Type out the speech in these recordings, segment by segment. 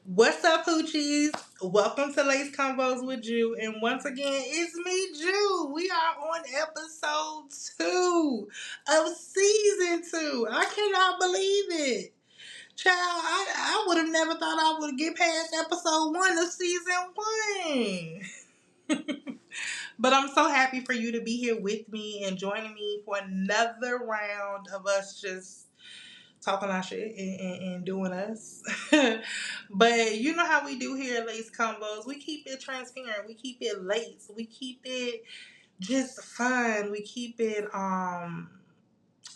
What's up, Hoochies? Welcome to Lace Convos with Jew. And once again, it's me, Jew. We are on episode 2 of season 2. I cannot believe it. Child, I would have never thought I would get past episode 1 of season 1. But I'm so happy for you to be here with me and joining me for another round of us just talking our shit and doing us. But you know how we do here at Lace Combos. We keep it transparent. We keep it lace. We keep it just fun. We keep it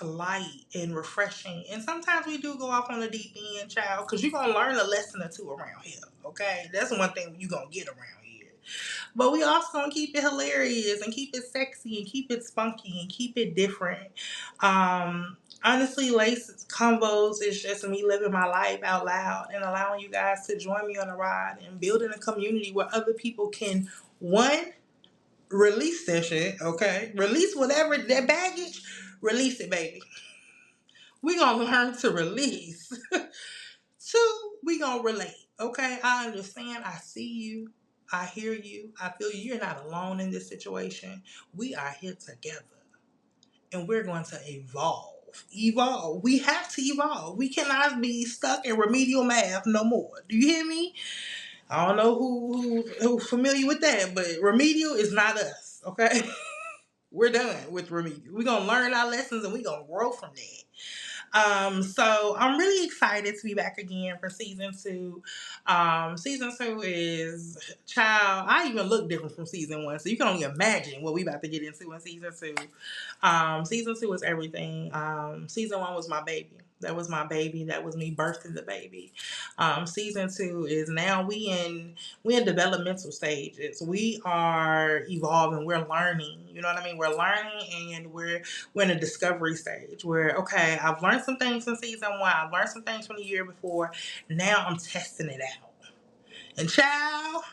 light and refreshing. And sometimes we do go off on the deep end, child, because you're gonna learn a lesson or two around here. Okay? That's one thing you're gonna get around here. But we also gonna keep it hilarious and keep it sexy and keep it spunky and keep it different. Honestly, Lace Convos is just me living my life out loud and allowing you guys to join me on the ride and building a community where other people can, one, release their shit, okay? Release whatever, their baggage, release it, baby. We gonna learn to release. Two, we gonna relate, okay? I understand, I see you, I hear you, I feel you. You're not alone in this situation. We are here together and we're going to evolve. Evolve. We have to evolve. We cannot be stuck in remedial math no more. Do you hear me? I don't know who's familiar with that, but remedial is not us. Okay, we're done with remedial. We're gonna learn our lessons and we're gonna grow from that. So I'm really excited to be back again for season 2. Season 2 is child. I even look different from season 1, so you can only imagine what we about to get into in season 2. Season 2 is everything. Season 1 was my baby. That was my baby. That was me birthing the baby. Season 2 is now we in developmental stages. We are evolving. We're learning. You know what I mean? We're learning and we're in a discovery stage where, okay, I've learned some things from season 1. I've learned some things from the year before. Now I'm testing it out. And child,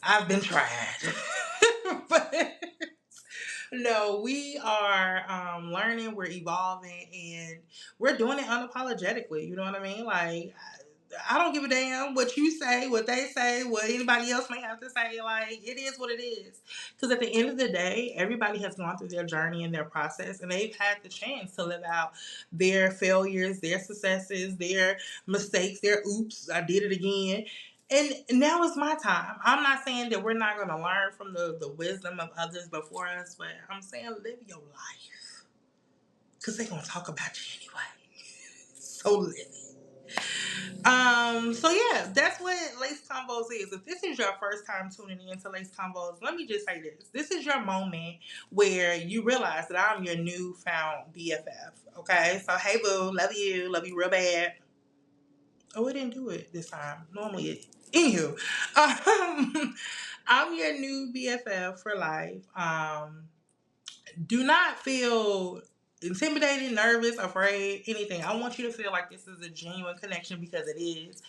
I've been tried. But no, we are learning, we're evolving, and we're doing it unapologetically. You know what I mean? Like, I don't give a damn what you say, what they say, what anybody else may have to say. Like, it is what it is. Because at the end of the day, everybody has gone through their journey and their process, and they've had the chance to live out their failures, their successes, their mistakes, their oops, I did it again. And now is my time. I'm not saying that we're not going to learn from the wisdom of others before us, but I'm saying live your life. Because they're going to talk about you anyway. So live it. So yeah, that's what Lace Combos is. If this is your first time tuning in to Lace Combos, let me just say this. This is your moment where you realize that I'm your newfound BFF. Okay? So hey boo, love you real bad. Oh, it didn't do it this time. Normally it. Anywho, I'm your new BFF for life. Do not feel intimidated, nervous, afraid, anything. I want you to feel like this is a genuine connection because it is.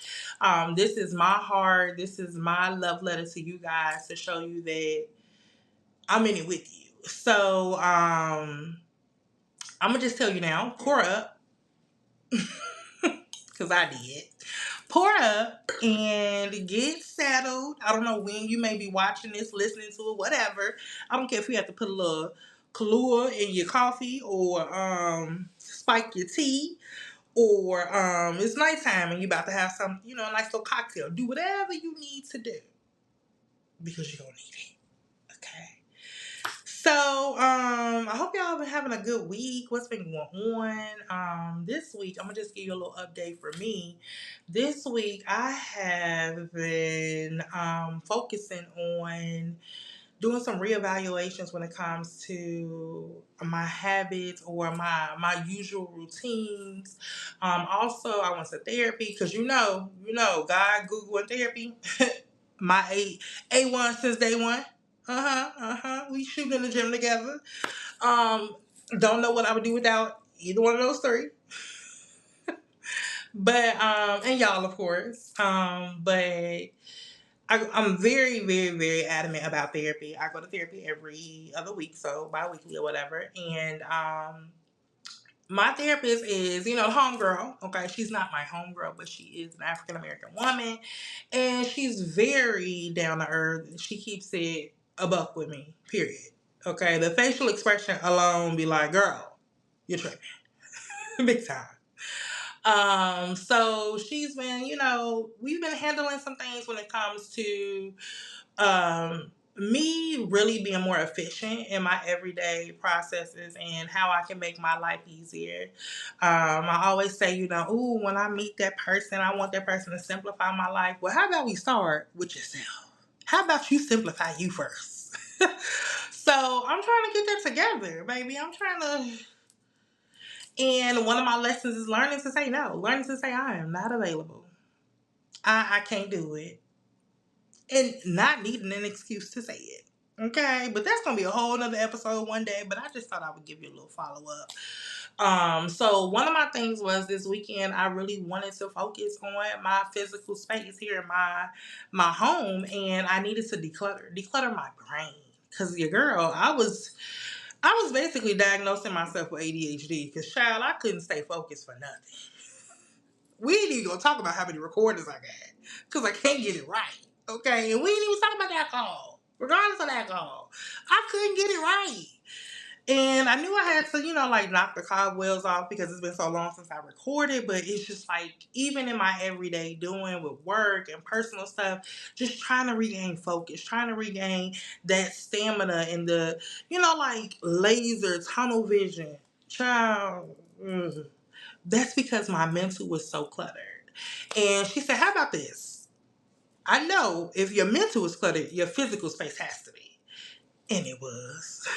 This is my heart. This is my love letter to you guys to show you that I'm in it with you. So I'm gonna just tell you now, pour up, because I did. Pour up and get settled. I don't know when you may be watching this, listening to it, whatever. I don't care if you have to put a little Kahlua in your coffee or spike your tea or it's nighttime and you're about to have some, a nice little cocktail. Do whatever you need to do because you're going to need it. Okay. So, I hope y'all been having a good week. What's been going on? This week, I'm gonna just give you a little update for me. This week, I have been focusing on doing some reevaluations when it comes to my habits or my usual routines. Also, I went to therapy because God, Google, and therapy. My A1 since day one. We shoot in the gym together. Um, don't know what I would do without either one of those three. But and y'all of course. But I'm very, very, very adamant about therapy. I go to therapy every other week, so bi-weekly or whatever. And My therapist is, homegirl. Okay, she's not my homegirl, but she is an African American woman, and she's very down to earth. She keeps it a buck with me. Period. Okay, the facial expression alone be like, "Girl, you're tripping, big time." So she's been, we've been handling some things when it comes to me really being more efficient in my everyday processes and how I can make my life easier. I always say, ooh, when I meet that person, I want that person to simplify my life. Well, how about we start with yourself? How about you simplify you first? So I'm trying to get that together, baby. I'm trying to. And one of my lessons is learning to say no, learning to say I am not available. I can't do it. And not needing an excuse to say it. Okay, but that's gonna be a whole nother episode one day. But I just thought I would give you a little follow up. So one of my things was this weekend I really wanted to focus on my physical space here in my home, and I needed to declutter my brain. Cause your girl, I was basically diagnosing myself with ADHD. Cause child, I couldn't stay focused for nothing. We ain't even gonna talk about how many recordings I got, cause I can't get it right. Okay, and we ain't even talking about alcohol. Regardless of alcohol, I couldn't get it right. And I knew I had to, like knock the cobwebs off because it's been so long since I recorded. But it's just like, even in my everyday doing with work and personal stuff, just trying to regain focus, trying to regain that stamina and the, like laser tunnel vision. Child, that's because my mental was so cluttered. And she said, how about this? I know if your mental is cluttered, your physical space has to be. And it was.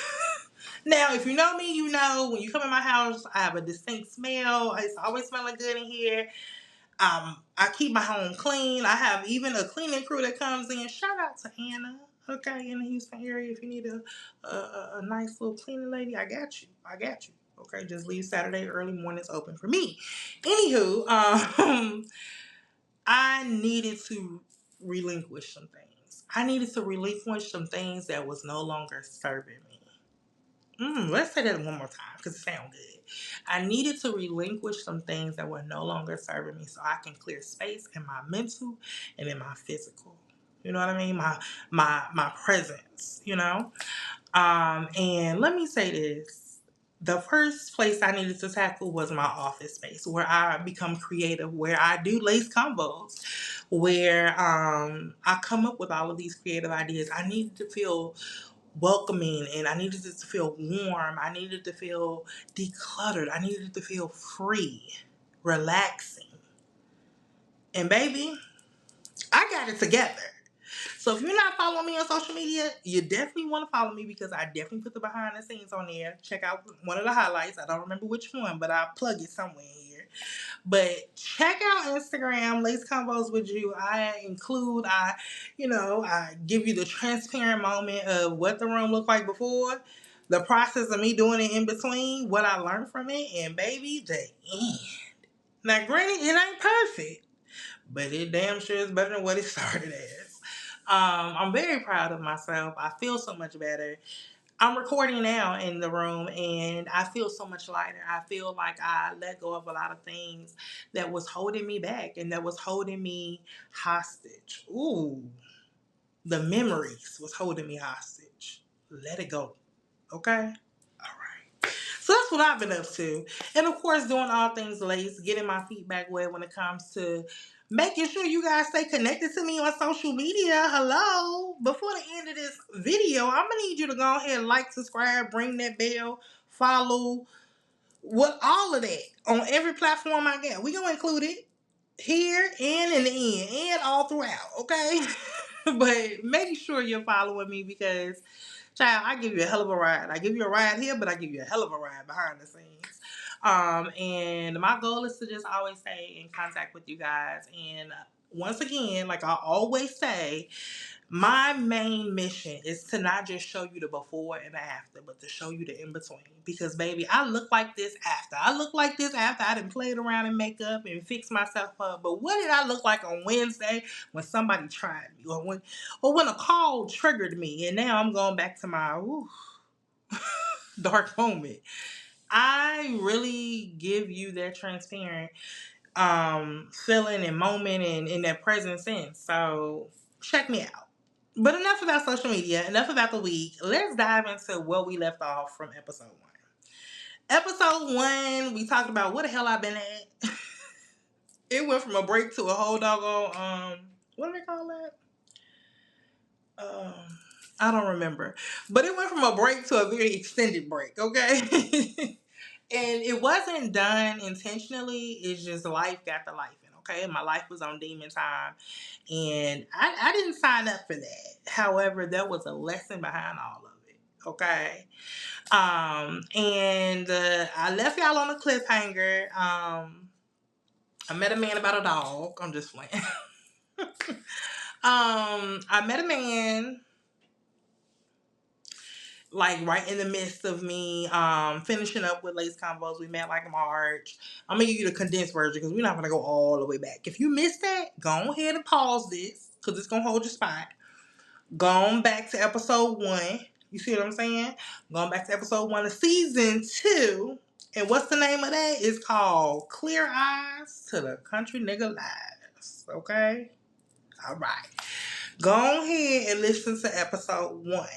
Now, if you know me, you know when you come in my house, I have a distinct smell. It's always smelling good in here. I keep my home clean. I have even a cleaning crew that comes in. Shout out to Hannah, okay, in the Houston area. If you need a nice little cleaning lady, I got you. I got you. Okay, just leave Saturday early mornings open for me. Anywho, I needed to relinquish some things. I needed to relinquish some things that was no longer serving me. Let's say that one more time because it sounds good. I needed to relinquish some things that were no longer serving me so I can clear space in my mental and in my physical. You know what I mean? My presence. And let me say this. The first place I needed to tackle was my office space where I become creative, where I do lace combos, where I come up with all of these creative ideas. I needed to feel welcoming and I needed it to feel warm. I needed to feel decluttered. I needed it to feel free, relaxing. And baby, I got it together. So if you're not following me on social media, you definitely want to follow me because I definitely put the behind the scenes on there. Check out one of the highlights. I don't remember which one, but I'll plug it somewhere here. But check out Instagram, Lace Convos with You. I give you the transparent moment of what the room looked like before, the process of me doing it in between, what I learned from it, and baby, the end. Now, granted, it ain't perfect, but it damn sure is better than what it started as. I'm very proud of myself. I feel so much better. I'm recording now in the room and I feel so much lighter. I feel like I let go of a lot of things that was holding me back and that was holding me hostage. Ooh, the memories was holding me hostage. Let it go. Okay? All right. So that's what I've been up to. And of course, doing all things lace, getting my feedback wet when it comes to making sure you guys stay connected to me on social media. Hello. Before the end of this video, I'm going to need you to go ahead and like, subscribe, ring that bell, follow, what all of that on every platform I get. We're going to include it here and in the end and all throughout, okay? But make sure you're following me because, child, I give you a hell of a ride. I give you a ride here, but I give you a hell of a ride behind the scenes. And my goal is to just always stay in contact with you guys. And once again, like I always say, my main mission is to not just show you the before and the after, but to show you the in between. Because, baby, I look like this after. I look like this after I done played around in makeup and fixed myself up. But what did I look like on Wednesday when somebody tried me? Or when a call triggered me? And now I'm going back to my dark moment. I really give you that transparent feeling and moment and in that present sense. So check me out. But enough about social media, enough about the week. Let's dive into what we left off from episode 1. Episode 1, we talked about what the hell I've been at. It went from a break to a whole doggone what do they call that? Um I don't remember. But it went from a break to a very extended break, okay? And it wasn't done intentionally. It's just life got the life in, okay? My life was on demon time. And I didn't sign up for that. However, there was a lesson behind all of it, okay? And I left y'all on a cliffhanger. I met a man about a dog. I'm just playing. I met a man like right in the midst of me finishing up with Lace Convos. We met like March. I'm gonna give you the condensed version because we're not gonna go all the way back. If you missed that, go ahead and pause this because it's gonna hold your spot. Going back to episode 1. You see what I'm saying? Going back to episode 1 of season 2. And what's the name of that? It's called Clear Eyes to the Country Nigga Lives. Okay? All right. Go ahead and listen to episode 1.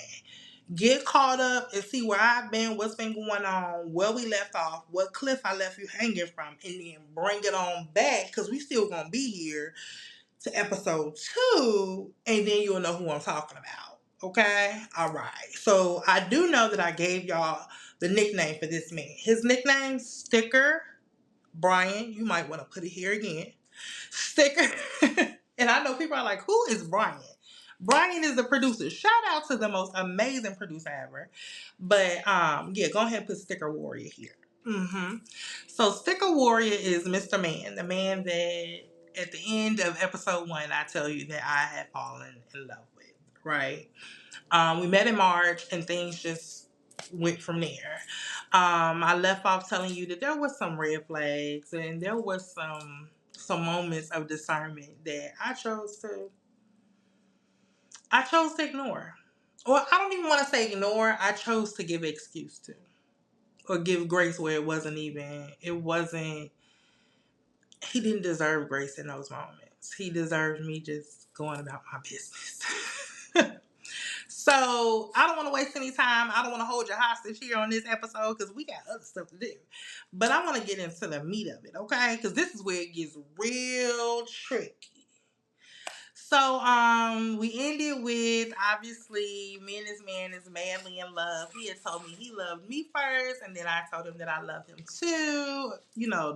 Get caught up and see where I've been, what's been going on, where we left off, what cliff I left you hanging from, and then bring it on back because we still gonna be here to episode 2, and then you'll know who I'm talking about. Okay? All right. So I do know that I gave y'all the nickname for this man. His nickname, Sticker Brian. You might want to put it here again. Sticker. And I know people are like, who is Brian? Brian is the producer. Shout out to the most amazing producer ever. But yeah, go ahead and put Sticker Warrior here. So Sticker Warrior is Mr. Man, the man that at the end of episode 1, I tell you that I had fallen in love with, right? We met in March and things just went from there. I left off telling you that there was some red flags and there was some moments of discernment that I chose to ignore. Or I don't even want to say ignore. I chose to give excuse to or give grace where it wasn't, he didn't deserve grace in those moments. He deserved me just going about my business. So I don't want to waste any time. I don't want to hold you hostage here on this episode because we got other stuff to do. But I want to get into the meat of it, okay? Because this is where it gets real tricky. So we ended with obviously me and this man is madly in love. He had told me he loved me first, and then I told him that I loved him too,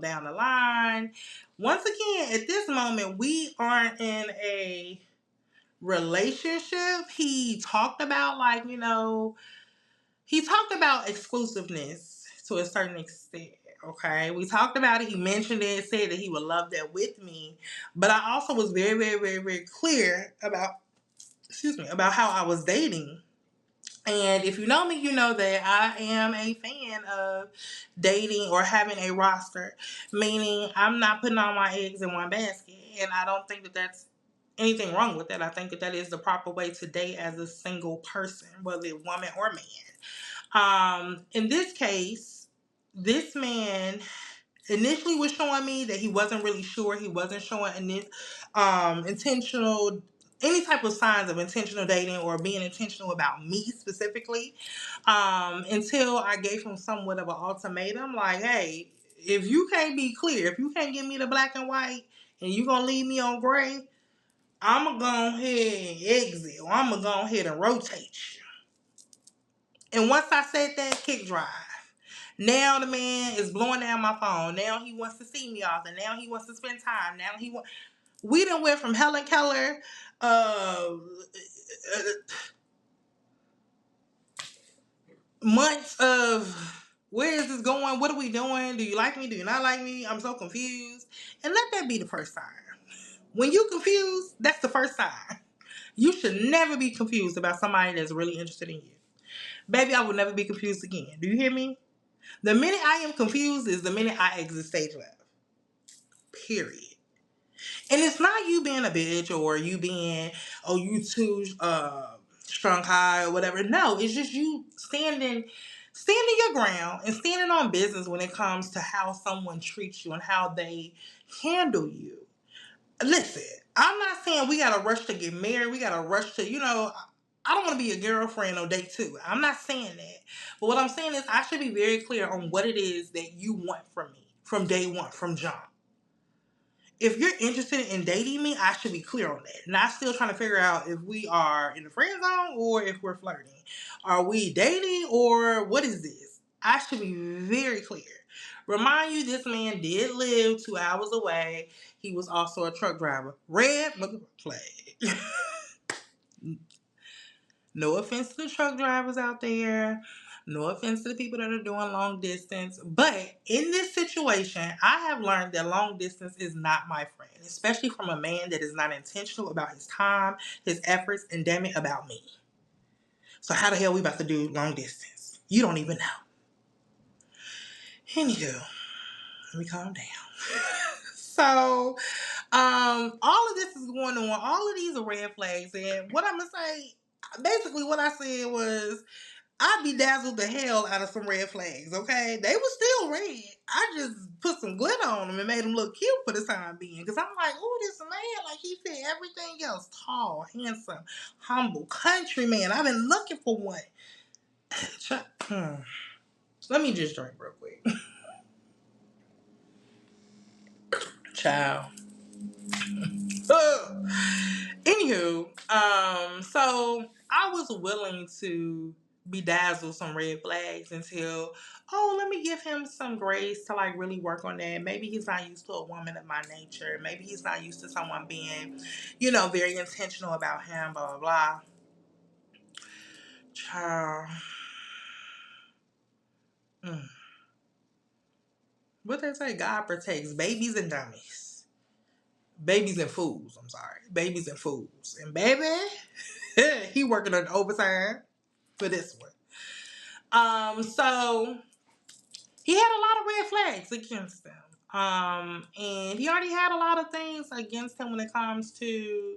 down the line. Once again, at this moment, we aren't in a relationship. He talked about he talked about exclusiveness to a certain extent. Okay, we talked about it. He mentioned it, said that he would love that with me, but I also was very, very, very, very clear about, about how I was dating. And if you know me, you know that I am a fan of dating or having a roster, meaning I'm not putting all my eggs in one basket, and I don't think that that's anything wrong with that. I think that that is the proper way to date as a single person, whether it's woman or man. In this case, this man initially was showing me that he wasn't really sure. He wasn't showing intentional, any type of signs of intentional dating or being intentional about me specifically, until I gave him somewhat of an ultimatum, like, hey, if you can't be clear, if you can't give me the black and white, and you gonna leave me on gray, I'm gonna go ahead and exit, or I'm gonna go ahead and rotate you. And once I said that, kick drive. Now the man is blowing down my phone. Now he wants to see me often. Now he wants to spend time. We done went from Helen Keller, months of where is this going? What are we doing? Do you like me? Do you not like me? I'm so confused. And let that be the first sign. When you confused, that's the first sign. You should never be confused about somebody that's really interested in you. Baby, I will never be confused again. Do you hear me? The minute I am confused is the minute I exit stage left. Period. And it's not you being a bitch or you being, you too strung high or whatever. No, it's just you standing standing your ground and standing on business when it comes to how someone treats you and how they handle you. Listen, I'm not saying we gotta rush to get married. We gotta rush to, I don't want to be a girlfriend on day two. I'm not saying that. But what I'm saying is I should be very clear on what it is that you want from me from day one, from jump. If you're interested in dating me, I should be clear on that. Not still trying to figure out if we are in the friend zone or if we're flirting. Are we dating or what is this? I should be very clear. Remind you, this man did live 2 hours away. He was also a truck driver. Red flag. No offense to the truck drivers out there. No offense to the people that are doing long distance. But in this situation, I have learned that long distance is not my friend, especially from a man that is not intentional about his time, his efforts, and damn it, about me. So how the hell we about to do long distance? You don't even know. Anywho, let me calm down. So, all of this is going on. All of these are red flags. And what I'm going to say, basically what I said was, I bedazzled the hell out of some red flags, okay? They were still red. I just put some glitter on them and made them look cute for the time being. Because I'm like, oh, this man, like, he fit everything else. Tall, handsome, humble, country man. I've been looking for one. Let me just drink real quick. Child. Anywho, so I was willing to bedazzle some red flags until, let me give him some grace to like really work on that. Maybe he's not used to a woman of my nature. Maybe he's not used to someone being, very intentional about him, blah, blah, blah. Child. What they say, God protects babies and dummies. Babies and fools, I'm sorry. Babies and fools. And baby, he working on overtime for this one. So he had a lot of red flags against him. And he already had a lot of things against him when it comes to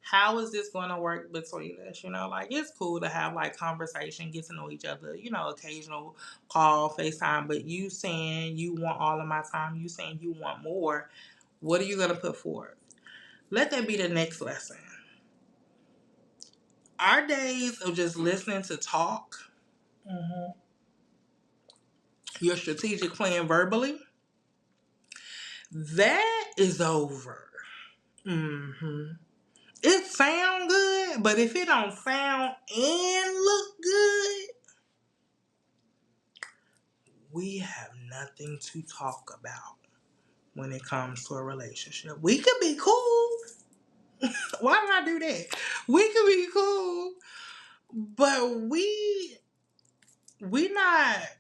how is this going to work between us. Like it's cool to have like conversation, get to know each other, occasional call, FaceTime, but you saying you want all of my time, you saying you want more, what are you going to put forth? Let that be the next lesson. Our days of just listening to talk, your strategic plan verbally, that is over. It sound good, but if it don't sound and look good, we have nothing to talk about when it comes to a relationship. We could be cool. Why did I do that? We could be cool, but we not.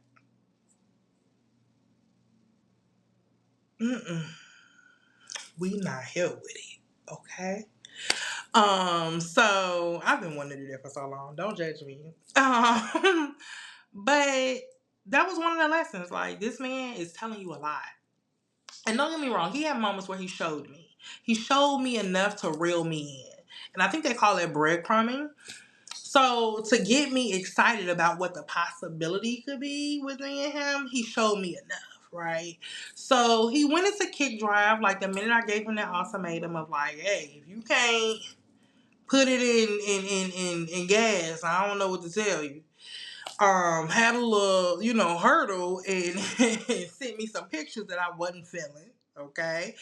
We not here with it, okay? So I've been wanting to do that for so long. Don't judge me. But that was one of the lessons. Like, this man is telling you a lot. And don't get me wrong, he had moments where he showed me. He showed me enough to reel me in. And I think they call it breadcrumbing. So to get me excited about what the possibility could be within him, he showed me enough, right? So he went into kick drive like the minute I gave him that ultimatum of like, hey, if you can't put it in gas, I don't know what to tell you. Had a little, hurdle and sent me some pictures that I wasn't feeling. Okay.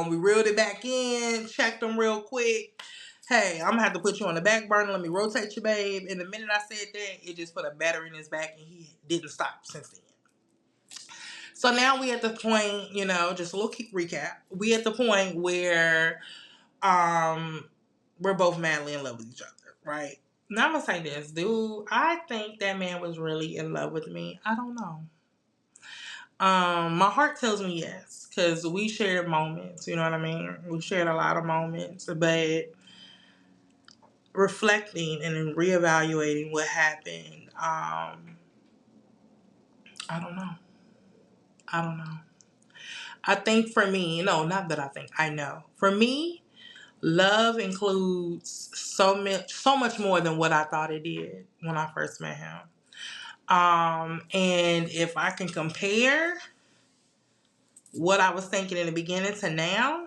We reeled it back in, checked them real quick. Hey, I'm gonna have to put you on the back burner. Let me rotate you, babe. And the minute I said that, it just put a battery in his back and he didn't stop since then. So now we at the point, just a little recap. We at the point where we're both madly in love with each other, right? Now I'm gonna say this, dude. I think that man was really in love with me. I don't know. My heart tells me yes, because we shared moments. You know what I mean? We shared a lot of moments, but reflecting and reevaluating what happened, I don't know. I don't know. I think for me, no, not that I think. I know. For me, love includes so much more than what I thought it did when I first met him. And if I can compare what I was thinking in the beginning to now,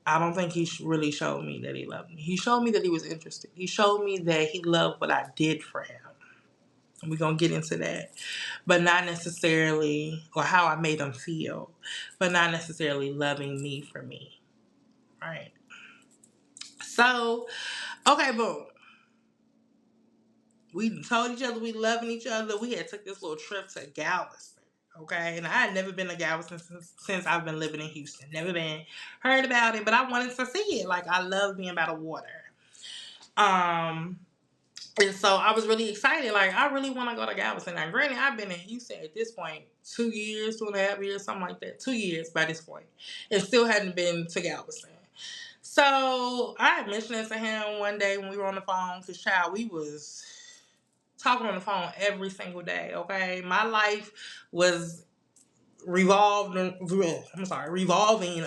I don't think he really showed me that he loved me. He showed me that he was interested. He showed me that he loved what I did for him. And we're going to get into that. But not necessarily, or how I made him feel, but not necessarily loving me for me. Right? So, okay, boom. We told each other we loving each other. We had took this little trip to Galveston. Okay, and I had never been to Galveston since I've been living in Houston. Never been, heard about it, but I wanted to see it. Like, I love being by the water. And so I was really excited. Like, I really want to go to Galveston. Now, granted, I've been in Houston at this point 2 years, 2.5 years, something like that. 2 years by this point, and still hadn't been to Galveston. So I had mentioned it to him one day when we were on the phone. Cause child, we was talking on the phone every single day. Okay, my life was revolving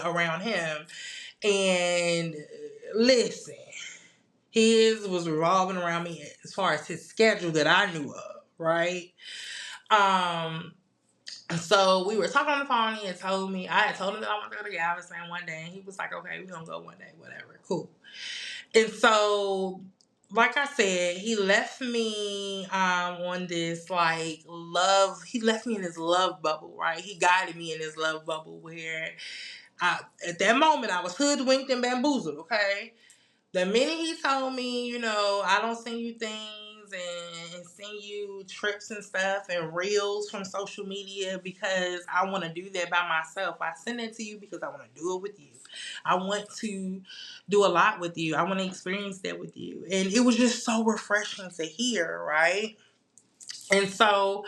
around him. And listen, his was revolving around me as far as his schedule that I knew of, right? So we were talking on the phone. He had told me, I had told him that I wanted to go to Galveston one day, and he was like, "Okay, we're gonna go one day, whatever, cool." And so, like I said, he left me on this like love. He left me in his love bubble, right? He guided me in his love bubble where, at that moment, I was hoodwinked and bamboozled. Okay, the minute he told me, I don't send you things and send you trips and stuff and reels from social media because I want to do that by myself. I send it to you because I want to do it with you. I want to do a lot with you. I want to experience that with you. And it was just so refreshing to hear, right? And so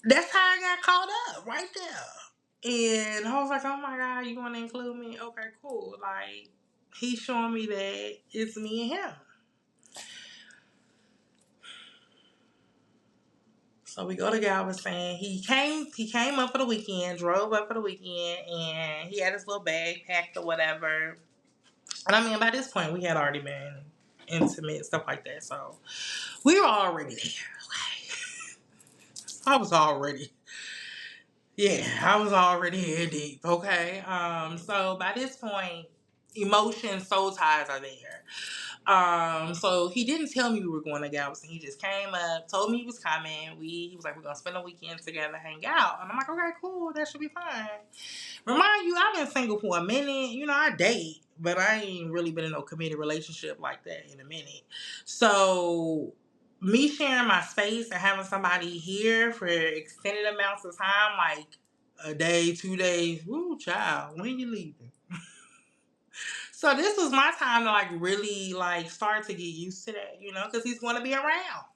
that's how I got caught up right there. And I was like, oh my God, you want to include me? Okay, cool. Like, he's showing me that it's me and him. So we go to Galveston. He came up for the weekend, drove up for the weekend, and he had his little bag packed or whatever. And I mean, by this point, we had already been intimate, stuff like that. So we were already there. I was already here deep. Okay. So by this point, emotion, soul ties are there. So he didn't tell me we were going to Galveston. He just came up, told me he was coming. He was like, we're gonna spend a weekend together, hang out. And I'm like, okay, cool, that should be fine. Remind you, I've been single for a minute. I date, but I ain't really been in no committed relationship like that in a minute. So me sharing my space and having somebody here for extended amounts of time, like a day, 2 days, woo, child, when you leaving? So this was my time to like really like start to get used to that, because he's going to be around.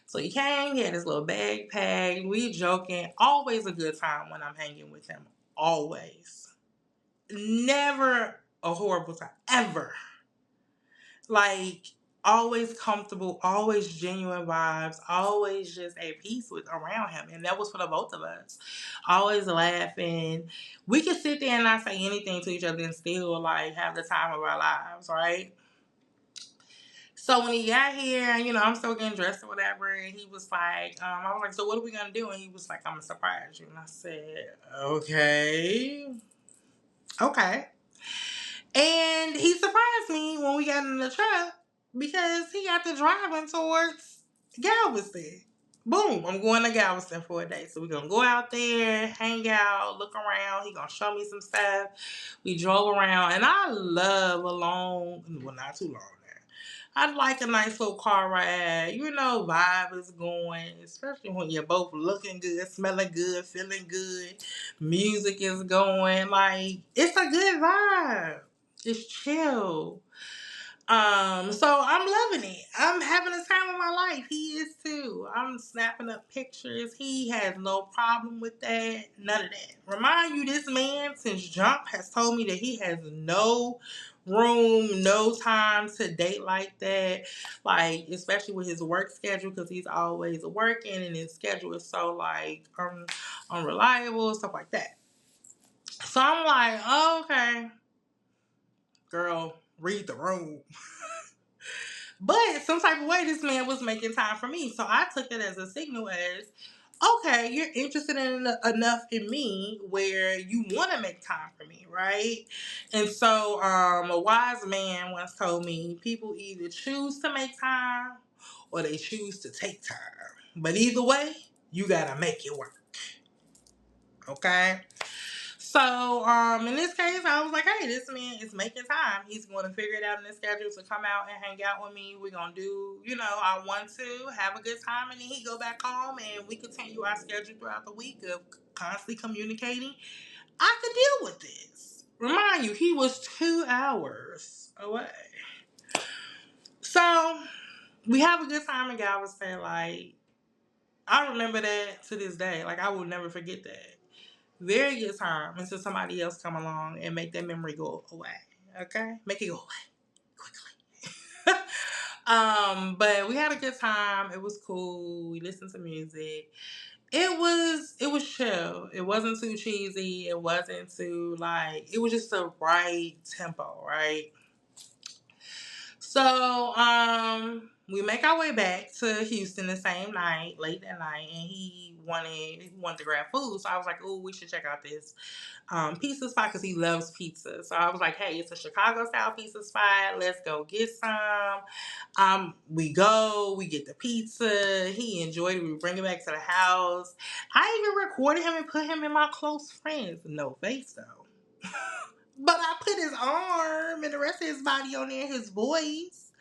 So he came, he had his little bag packed, we joking. Always a good time when I'm hanging with him. Always. Never a horrible time. Ever. Like, always comfortable, always genuine vibes, always just at peace with around him. And that was for the both of us. Always laughing. We could sit there and not say anything to each other and still like have the time of our lives, right? So when he got here, I'm still getting dressed or whatever, and he was like, I was like, so what are we gonna do? And he was like, I'm gonna surprise you. And I said, okay. Okay. And he surprised me when we got in the truck because he got to driving towards Galveston. Boom, I'm going to Galveston for a day. So we're going to go out there, hang out, look around. He going to show me some stuff. We drove around. And I love a long, well, not too long now. I like a nice little car ride. Vibe is going, especially when you're both looking good, smelling good, feeling good. Music is going. Like, it's a good vibe. It's chill. So I'm loving it. I'm having the time of my life. He is too. I'm snapping up pictures. He has no problem with that. None of that. Remind you, this man since jump has told me that he has no room, no time to date like that. Like, especially with his work schedule, because he's always working and his schedule is so like unreliable, stuff like that. So I'm like, oh, okay, girl, read the room. But some type of way, this man was making time for me. So I took that as a signal as, okay, you're interested in enough in me where you want to make time for me, right? And so a wise man once told me people either choose to make time or they choose to take time. But either way, you got to make it work. Okay? So, in this case, I was like, hey, this man is making time. He's going to figure it out in his schedule to come out and hang out with me. We're going to do, I want to have a good time. And then he go back home and we continue our schedule throughout the week of constantly communicating. I could deal with this. Remind you, he was 2 hours away. So, we have a good time in Galveston. Like, I remember that to this day. Like, I will never forget that. Very good time until somebody else come along and make that memory go away. Okay? Make it go away quickly. But we had a good time. It was cool. We listened to music. It was chill. It wasn't too cheesy. It wasn't too it was just the right tempo, right? So, we make our way back to Houston the same night, late that night, and he wanted to grab food. So I was like, "Oh, we should check out this pizza spot because he loves pizza." So I was like, "Hey, it's a Chicago style pizza spot. Let's go get some." We get the pizza. He enjoyed it. We bring it back to the house. I even recorded him and put him in my close friends. No face though. But I put his arm and the rest of his body on there, his voice.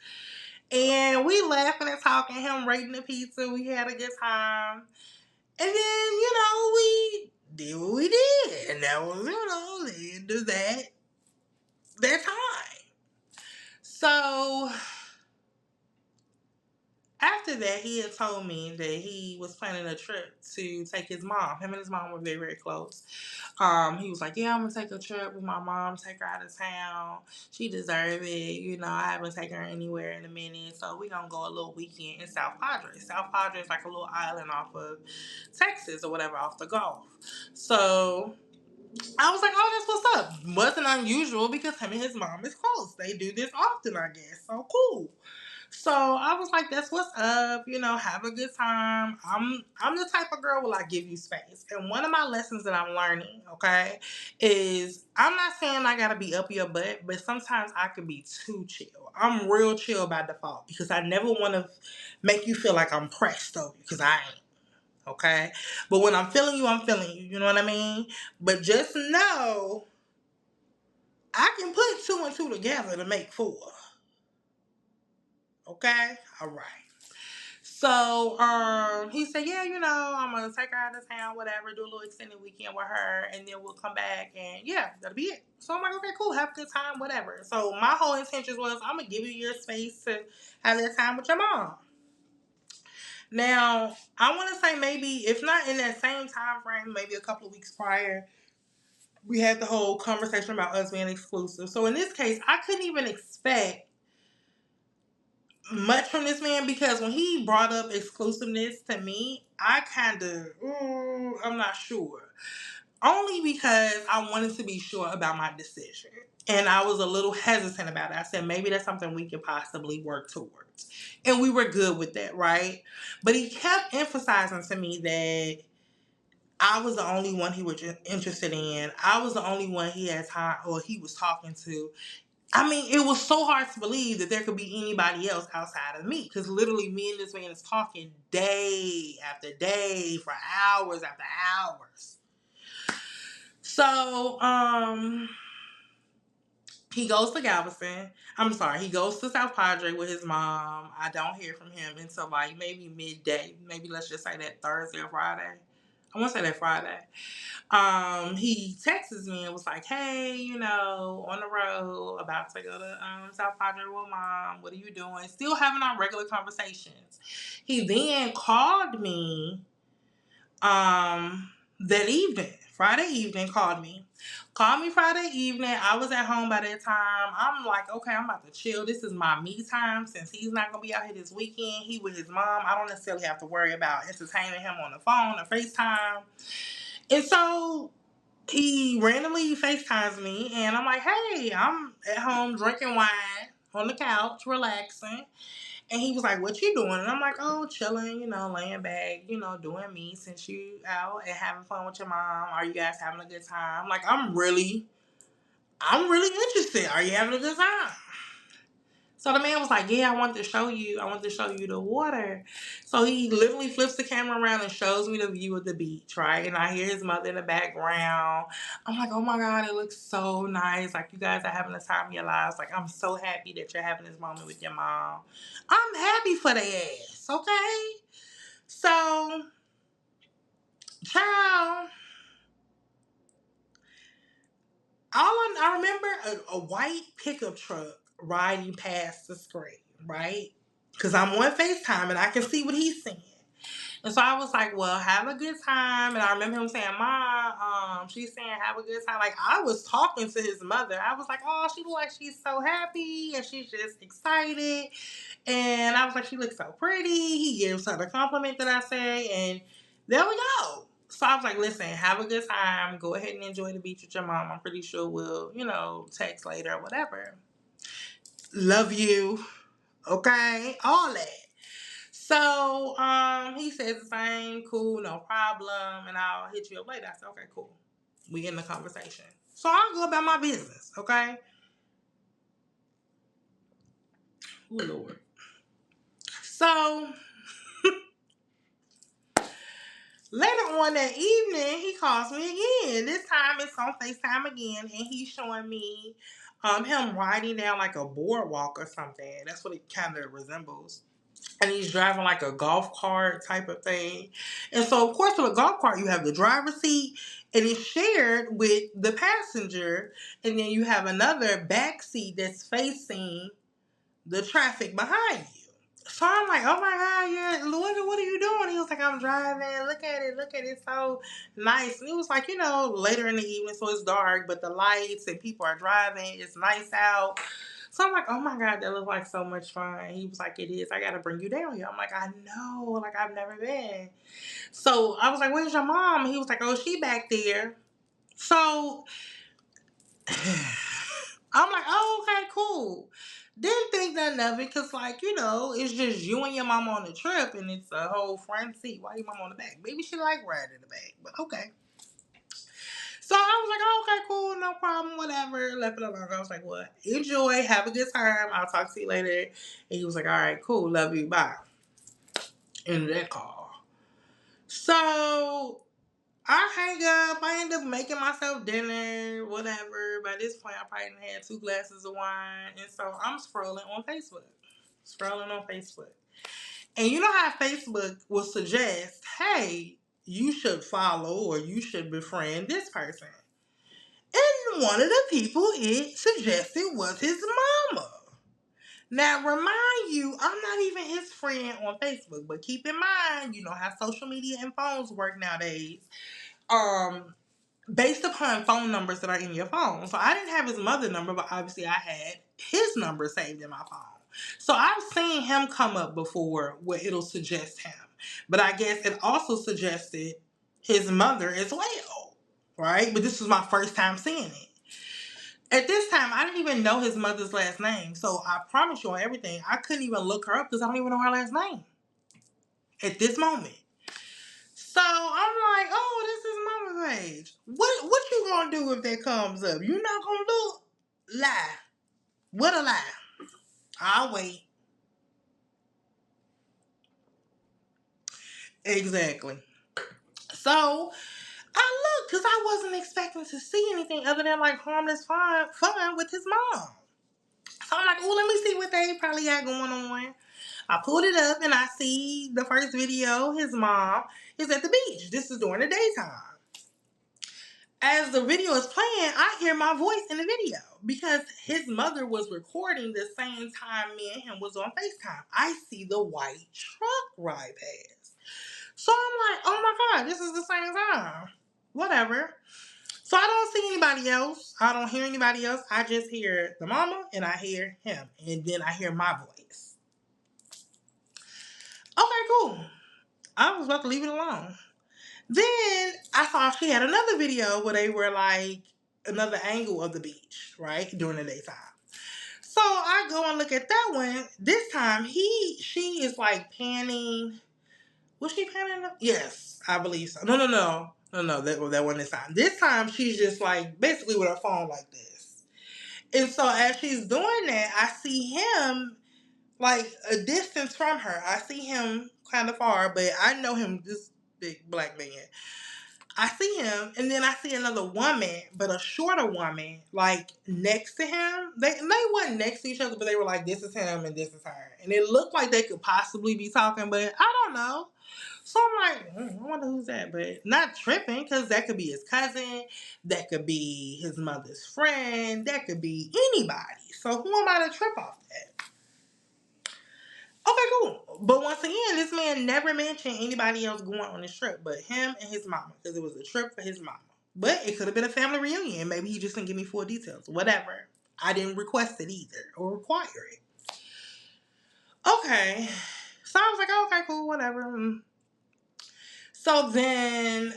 And we laughing and talking, him rating the pizza. We had a good time. And then, we did what we did. And that was, the end of that time. So after that, he had told me that he was planning a trip to take his mom. Him and his mom were very, very close. He was like, yeah, I'm gonna take a trip with my mom, take her out of town. She deserves it. I haven't taken her anywhere in a minute. So we gonna go a little weekend in South Padre. South Padre is like a little island off of Texas or whatever, off the Gulf. So I was like, oh, that's what's up. Wasn't unusual because him and his mom is close. They do this often, I guess. So cool. So I was like, that's what's up, have a good time. I'm the type of girl will give you space. And one of my lessons that I'm learning, okay, is I'm not saying I gotta be up your butt, but sometimes I can be too chill. I'm real chill by default because I never wanna make you feel like I'm pressed over you because I ain't. Okay? But when I'm feeling you, I'm feeling you. You know what I mean? But just know I can put two and two together to make four. Okay? All right. So, he said, yeah, I'm gonna take her out of town, whatever, do a little extended weekend with her, and then we'll come back, and yeah, that'll be it. So I'm like, okay, cool, have a good time, whatever. So my whole intention was, I'm gonna give you your space to have that time with your mom. Now, I want to say maybe, if not in that same time frame, maybe a couple of weeks prior, we had the whole conversation about us being exclusive. So in this case, I couldn't even expect much from this man because when he brought up exclusiveness to me, I kind of, I'm not sure. Only because I wanted to be sure about my decision. And I was a little hesitant about it. I said, maybe that's something we could possibly work towards. And we were good with that, right? But he kept emphasizing to me that I was the only one he was interested in. I was the only one he had time or he was talking to. I mean, it was so hard to believe that there could be anybody else outside of me. Because literally me and this man is talking day after day for hours after hours. So, he goes to Galveston. I'm sorry, he goes to South Padre with his mom. I don't hear from him until maybe midday. Maybe let's just say that Thursday or Friday. I want to say that Friday. He texts me and was like, hey, on the road, about to go to South Padre with mom. What are you doing? Still having our regular conversations. He then called me that evening. Friday evening, called me. Called me Friday evening. I was at home by that time. I'm like, okay, I'm about to chill. This is my me time since he's not going to be out here this weekend. He with his mom. I don't necessarily have to worry about entertaining him on the phone or FaceTime. And so he randomly FaceTimes me, and I'm like, hey, I'm at home drinking wine. on the couch, relaxing. And he was like, "What you doing?" And I'm like, "Oh, chilling, laying back, doing me since you out and having fun with your mom. Are you guys having a good time?" Like, I'm really interested. Are you having a good time? So the man was like, "Yeah, I want to show you. I want to show you the water." So he literally flips the camera around and shows me the view of the beach, right? And I hear his mother in the background. I'm like, "Oh my God, it looks so nice. Like, you guys are having the time of your lives. Like, I'm so happy that you're having this moment with your mom. I'm happy for their ass, okay?" So, child, I remember a white pickup truck riding past the screen, right? Because I'm on FaceTime and I can see what he's saying. And so I was like, "Well, have a good time." And I remember him saying, "Mom, she's saying have a good time." Like, I was talking to his mother. I was like, "Oh, she looks like she's so happy and she's just excited." And I was like, "She looks so pretty." He gives her the compliment that I say. And there we go. So I was like, "Listen, have a good time. Go ahead and enjoy the beach with your mom. I'm pretty sure we'll, text later or whatever. Love you." Okay? All that. So he says the same, "Cool, no problem, and I'll hit you up later." I said, "Okay, cool." We in the conversation. So I'll go about my business, okay? Oh Lord. So later on that evening, he calls me again. This time it's on FaceTime again, and he's showing me him riding down like a boardwalk or something. That's what it kind of resembles. And he's driving like a golf cart type of thing. And so, of course, with a golf cart, you have the driver's seat, and it's shared with the passenger. And then you have another back seat that's facing the traffic behind you. So I'm like, "Oh my God, yeah, what are you doing?" He was like, "I'm driving. Look at it. Look at it. So nice." And it was like, later in the evening, so it's dark, but the lights and people are driving. It's nice out. So I'm like, "Oh my God, that looks like so much fun." He was like, "It is. I got to bring you down here." I'm like, "I know. Like, I've never been." So I was like, "Where's your mom?" And he was like, "Oh, she back there." So I'm like, "Oh, okay, cool." Didn't think nothing of it because, like, it's just you and your mom on the trip and it's a whole front seat. Why your mom on the back? Maybe she like riding in the back, but okay. So I was like, "Oh, okay, cool, no problem, whatever." Left it alone. I was like, "Well, enjoy, have a good time. I'll talk to you later." And he was like, "All right, cool, love you, bye." In that call. So I hang up. I end up making myself dinner, whatever. By this point, I probably had 2 glasses of wine. And so I'm scrolling on Facebook. And you know how Facebook will suggest, "Hey, you should follow or you should befriend this person." And one of the people it suggested was his mama. Now, remind you, I'm not even his friend on Facebook, but keep in mind, you know how social media and phones work nowadays. Based upon phone numbers that are in your phone. So I didn't have his mother number, but obviously I had his number saved in my phone. So I've seen him come up before where it'll suggest him. But I guess it also suggested his mother as well. Right? But this was my first time seeing it. At this time, I didn't even know his mother's last name. So I promise you on everything, I couldn't even look her up because I don't even know her last name at this moment. So I'm like, "Oh, this is mama's age. What you gonna do if that comes up? You not gonna look? Lie. What a lie. I'll wait." Exactly. So I looked because I wasn't expecting to see anything other than like harmless fun with his mom. So I'm like, "Oh, let me see what they probably got going on." I pulled it up and I see the first video. His mom is at the beach. This is during the daytime. As the video is playing, I hear my voice in the video because his mother was recording the same time me and him was on FaceTime. I see the white truck ride past. So I'm like, "Oh my God, this is the same time." Whatever. So I don't see anybody else. I don't hear anybody else. I just hear the mama and I hear him. And then I hear my voice. Okay, cool. I was about to leave it alone. Then I saw she had another video where they were like another angle of the beach, right? During the daytime. So I go and look at that one. This time she is like panning. Was she panning? Yes, I believe so. No. That wasn't this time. This time she's just like basically with her phone like this. And so as she's doing that, I see him like a distance from her. I see him kind of far, but I know him, this big black man. I see him, and then I see another woman, but a shorter woman, like next to him. They weren't next to each other, but they were like, this is him and this is her. And it looked like they could possibly be talking, but I don't know. So I'm like, I wonder who's that, but not tripping, because that could be his cousin, that could be his mother's friend, that could be anybody. So who am I to trip off that? Okay, cool. But once again, this man never mentioned anybody else going on this trip but him and his mama, because it was a trip for his mama. But it could have been a family reunion. Maybe he just didn't give me full details. Whatever. I didn't request it either or require it. Okay. So I was like, okay, cool, whatever. So then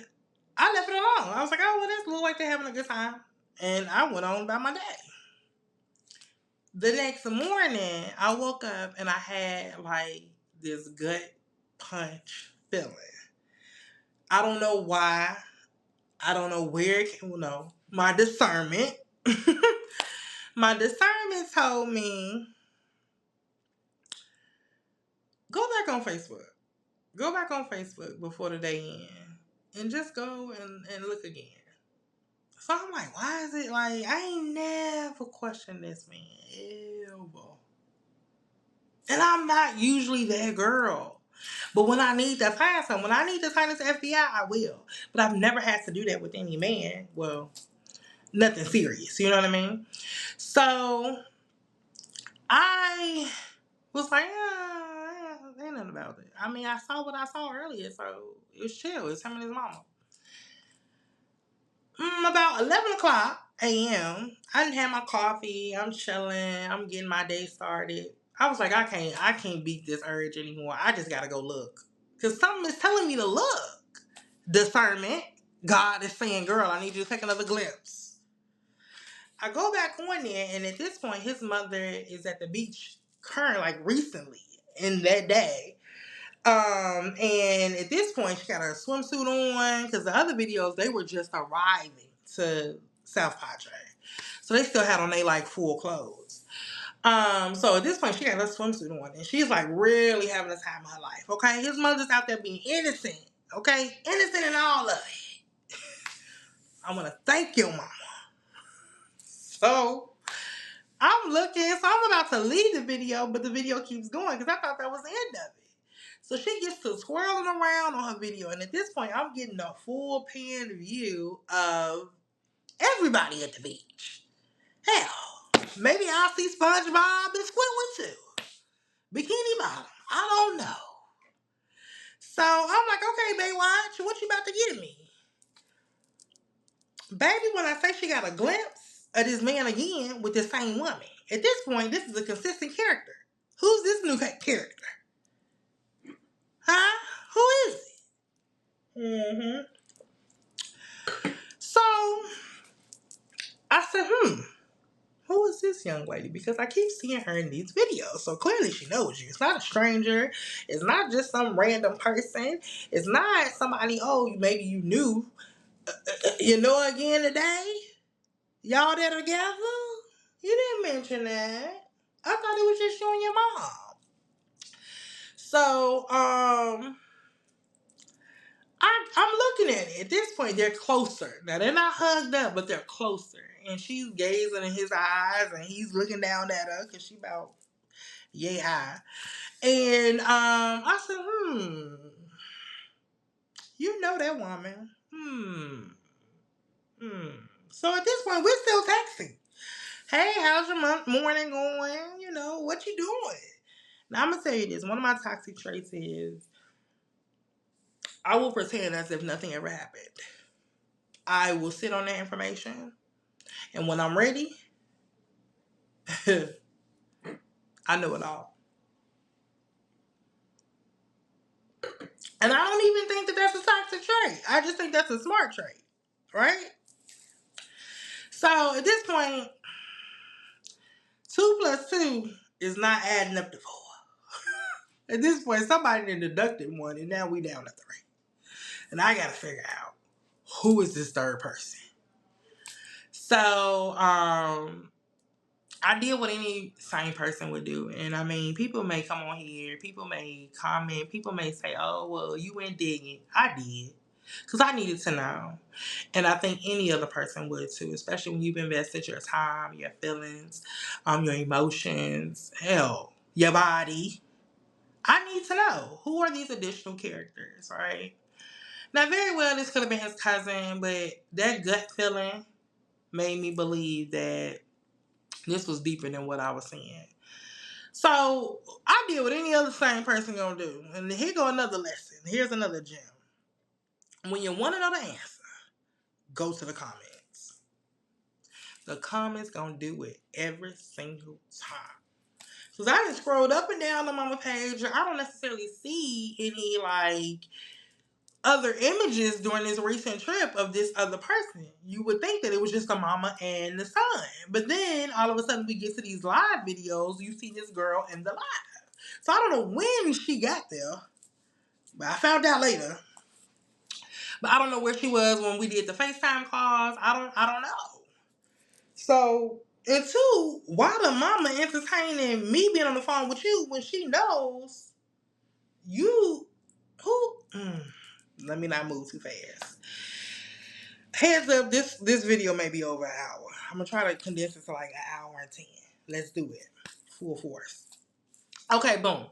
I left it alone. I was like, oh, well, this look like they're having a good time. And I went on about my day. The next morning, I woke up and I had like this gut punch feeling. I don't know why. I don't know where it came. No, my discernment. My discernment told me, go back on Facebook. Go back on Facebook before the day ends. And just go and look again. So I'm like, why is it like, I ain't never questioned this man. Ever. And I'm not usually that girl. But when I need to find something, when I need to find this FBI, I will. But I've never had to do that with any man. Well, nothing serious. You know what I mean? So I was like, ain't nothing about it. I mean, I saw what I saw earlier, so it was chill. It's him and his mama. About 11 o'clock a.m., I didn't have my coffee. I'm chilling. I'm getting my day started. I was like, I can't beat this urge anymore. I just gotta go look. Because something is telling me to look. Discernment. God is saying, girl, I need you to take another glimpse. I go back on there, and at this point, his mother is at the beach like recently in that day. And at this point, she got her swimsuit on, because the other videos, they were just arriving to South Padre. So they still had on they like full clothes. So at this point, she got her swimsuit on, and she's like really having the time of her life. Okay, his mother's out there being innocent. Okay, innocent in all of it. I want to thank your mama. So I'm looking, so I'm about to leave the video, but the video keeps going because I thought that was the end of it. So she gets to swirling around on her video, and at this point, I'm getting a full pan view of everybody at the beach. Hell, maybe I'll see SpongeBob and Squidward too. Bikini Bottom. I don't know. So I'm like, okay, Baywatch, what you about to give me? Baby, when I say she got a glimpse of this man again with the same woman, at this point, this is a consistent character. Who's this new character? Huh? Who is it? So I said, who is this young lady? Because I keep seeing her in these videos. So clearly she knows you. It's not a stranger. It's not just some random person. It's not somebody, maybe you knew. You know again today? Y'all that are together? You didn't mention that. I thought it was just you and your mom. So, I'm looking at it. At this point, they're closer. Now, they're not hugged up, but they're closer. And she's gazing in his eyes, and he's looking down at her because she about yay high. And I said, you know that woman. So at this point, we're still texting. Hey, how's your morning going? You know, what you doing? Now, I'm going to tell you this. One of my toxic traits is I will pretend as if nothing ever happened. I will sit on that information, and when I'm ready, I know it all. And I don't even think that that's a toxic trait. I just think that's a smart trait, right? So at this point, 2 plus 2 is not adding up to 4. At this point, somebody done deducted 1, and now we down to 3. And I gotta figure out who is this third person. So, I did what any sane person would do. And I mean, people may come on here, people may comment, people may say, oh, well, you went digging. I did. Because I needed to know. And I think any other person would too, especially when you've invested your time, your feelings, your emotions, hell, your body. I need to know, who are these additional characters, right? Now, very well, this could have been his cousin, but that gut feeling made me believe that this was deeper than what I was seeing. So I did what any other sane person gonna do. And here go another lesson. Here's another gem. When you want to know the answer, go to the comments. The comments gonna do it every single time. Because I just scrolled up and down the mama page. I don't necessarily see any other images during this recent trip of this other person. You would think that it was just the mama and the son. But then all of a sudden we get to these live videos, you see this girl in the live. So I don't know when she got there, but I found out later. But I don't know where she was when we did the FaceTime calls. I don't know. So, and two, why the mama entertaining me being on the phone with you when she knows you who let me not move too fast. Heads up, this video may be over an hour. I'm gonna try to condense it to like an hour and 10. Let's do it. Full force. Okay, boom.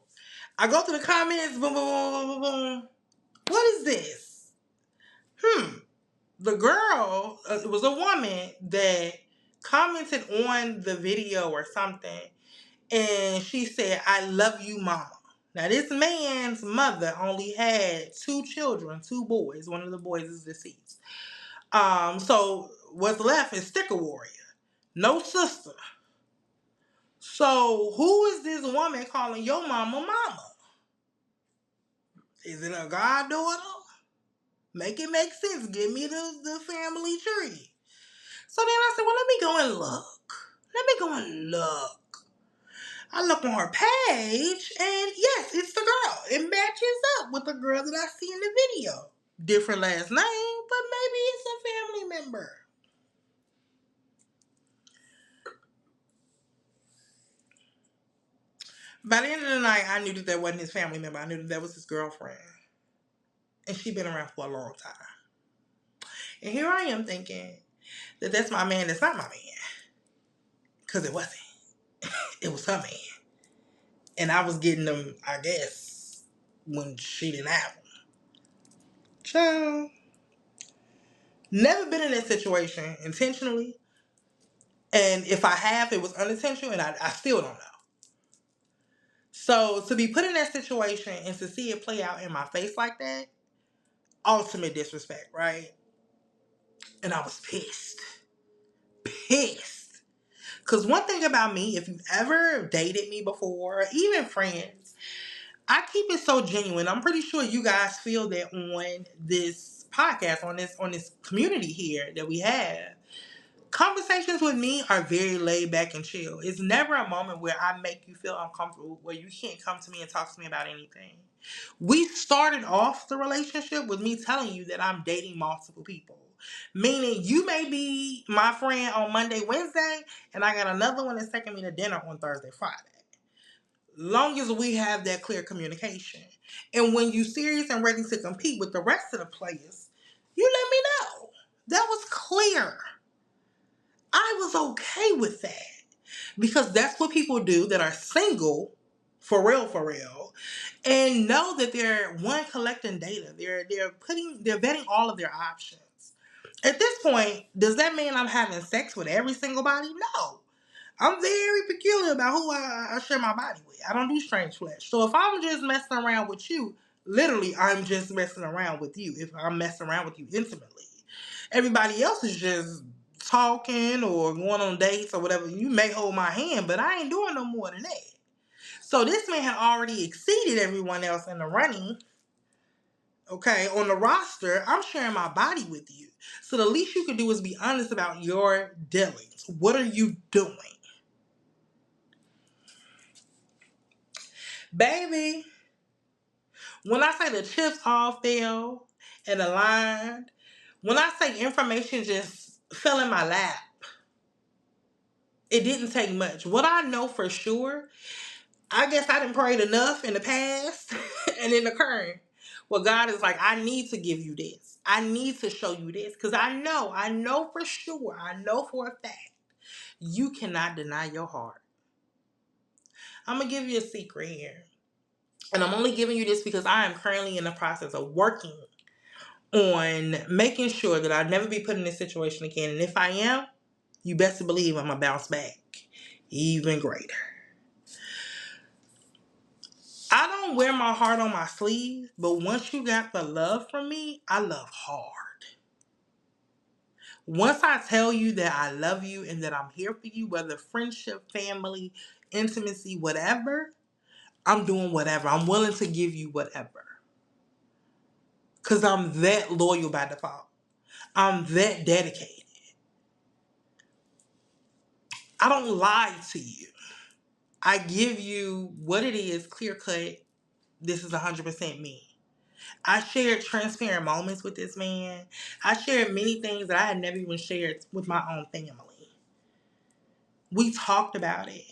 I go to the comments, boom, boom, boom, boom, boom. What is this? The girl, it was a woman that commented on the video or something, and she said, I love you, mama. Now, this man's mother only had 2 children, 2 boys. One of the boys is deceased. So what's left is sticker warrior. No sister. So who is this woman calling your mama mama? Is it a goddaughter? Make it make sense. Give me the family tree. So then I said, well, let me go and look. I look on her page, and yes, it's the girl. It matches up with the girl that I see in the video. Different last name, but maybe it's a family member. By the end of the night, I knew that wasn't his family member. I knew that was his girlfriend. And she'd been around for a long time. And here I am thinking that that's my man, that's not my man. Because it wasn't. It was her man. And I was getting them, I guess, when she didn't have them. Child. Never been in that situation intentionally. And if I have, it was unintentional, and I still don't know. So to be put in that situation and to see it play out in my face like that, ultimate disrespect, right? And I was pissed. Pissed. Because one thing about me, if you've ever dated me before, or even friends, I keep it so genuine. I'm pretty sure you guys feel that on this podcast, on this community here that we have. Conversations with me are very laid back and chill. It's never a moment where I make you feel uncomfortable, where you can't come to me and talk to me about anything. We started off the relationship with me telling you that I'm dating multiple people. Meaning you may be my friend on Monday, Wednesday, and I got another one that's taking me to dinner on Thursday, Friday. Long as we have that clear communication. And when you're serious and ready to compete with the rest of the players, you let me know. That was clear. I was okay with that. Because that's what people do that are single, for real, and know that they're collecting data. They're vetting all of their options. At this point, does that mean I'm having sex with every single body? No. I'm very peculiar about who I share my body with. I don't do strange flesh. So if I'm just messing around with you, literally, I'm just messing around with you. If I'm messing around with you intimately, everybody else is just talking or going on dates or whatever. You may hold my hand, but I ain't doing no more than that. So this man had already exceeded everyone else in the running. Okay, on the roster, I'm sharing my body with you. So the least you can do is be honest about your dealings. What are you doing? Baby, when I say the chips all fell and aligned, when I say information just fell in my lap, it didn't take much. What I know for sure, I guess I didn't pray enough in the past and in the current. Well, God is like, I need to give you this. I need to show you this. Because I know for sure, I know for a fact, you cannot deny your heart. I'm going to give you a secret here. And I'm only giving you this because I am currently in the process of working on making sure that I'll never be put in this situation again. And if I am, you best to believe I'm going to bounce back even greater. I don't wear my heart on my sleeve, but once you got the love from me, I love hard. Once I tell you that I love you and that I'm here for you, whether friendship, family, intimacy, whatever, I'm doing whatever. I'm willing to give you whatever. Because I'm that loyal by default. I'm that dedicated. I don't lie to you. I give you what it is, clear cut. This is 100% me. I shared transparent moments with this man. I shared many things that I had never even shared with my own family. We talked about it.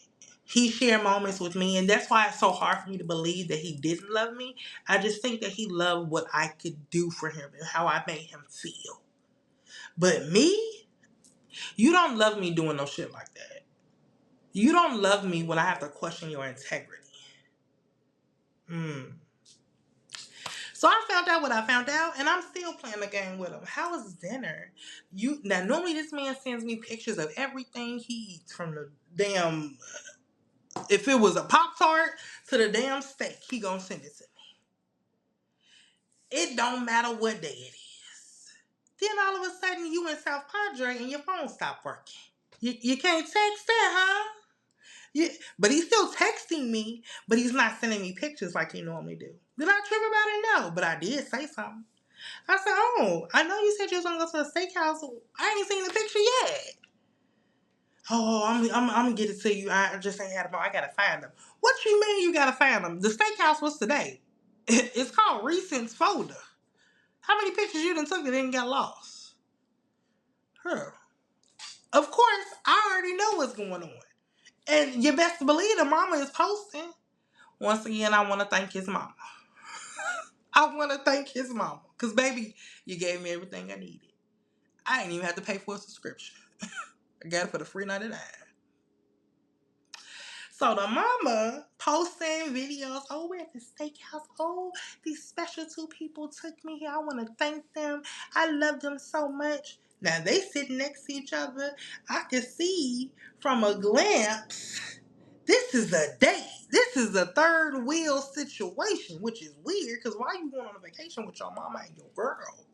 He shared moments with me, and that's why it's so hard for me to believe that he didn't love me. I just think that he loved what I could do for him and how I made him feel. But me, you don't love me doing no shit like that. You don't love me when I have to question your integrity. So I found out what I found out, and I'm still playing the game with him. How was dinner? Now normally this man sends me pictures of everything he eats, from the damn, if it was a Pop-Tart to the damn steak, he gonna send it to me. It don't matter what day it is. Then all of a sudden you in South Padre and your phone stopped working. You can't text that, huh? Yeah, but he's still texting me, but he's not sending me pictures like he normally do. Did I trip about it? No, but I did say something. I said, oh, I know you said you was gonna go to a steakhouse. I ain't seen the picture yet. Oh, I'm gonna get it to you. I just ain't had them. I gotta find them. What you mean you gotta find them? The steakhouse was today. It's called Recent's folder. How many pictures you done took that didn't get lost? Huh. Of course, I already know what's going on. And you best believe the mama is posting. Once again, I want to thank his mama. I want to thank his mama. Because, baby, you gave me everything I needed. I didn't even have to pay for a subscription. I got it for the free 99. So the mama posting videos. Oh, we're at the steakhouse. Oh, these special two people took me here. I want to thank them. I love them so much. Now they sitting next to each other. I can see from a glance, this is a date. This is a third wheel situation, which is weird because why are you going on a vacation with your mama and your girl?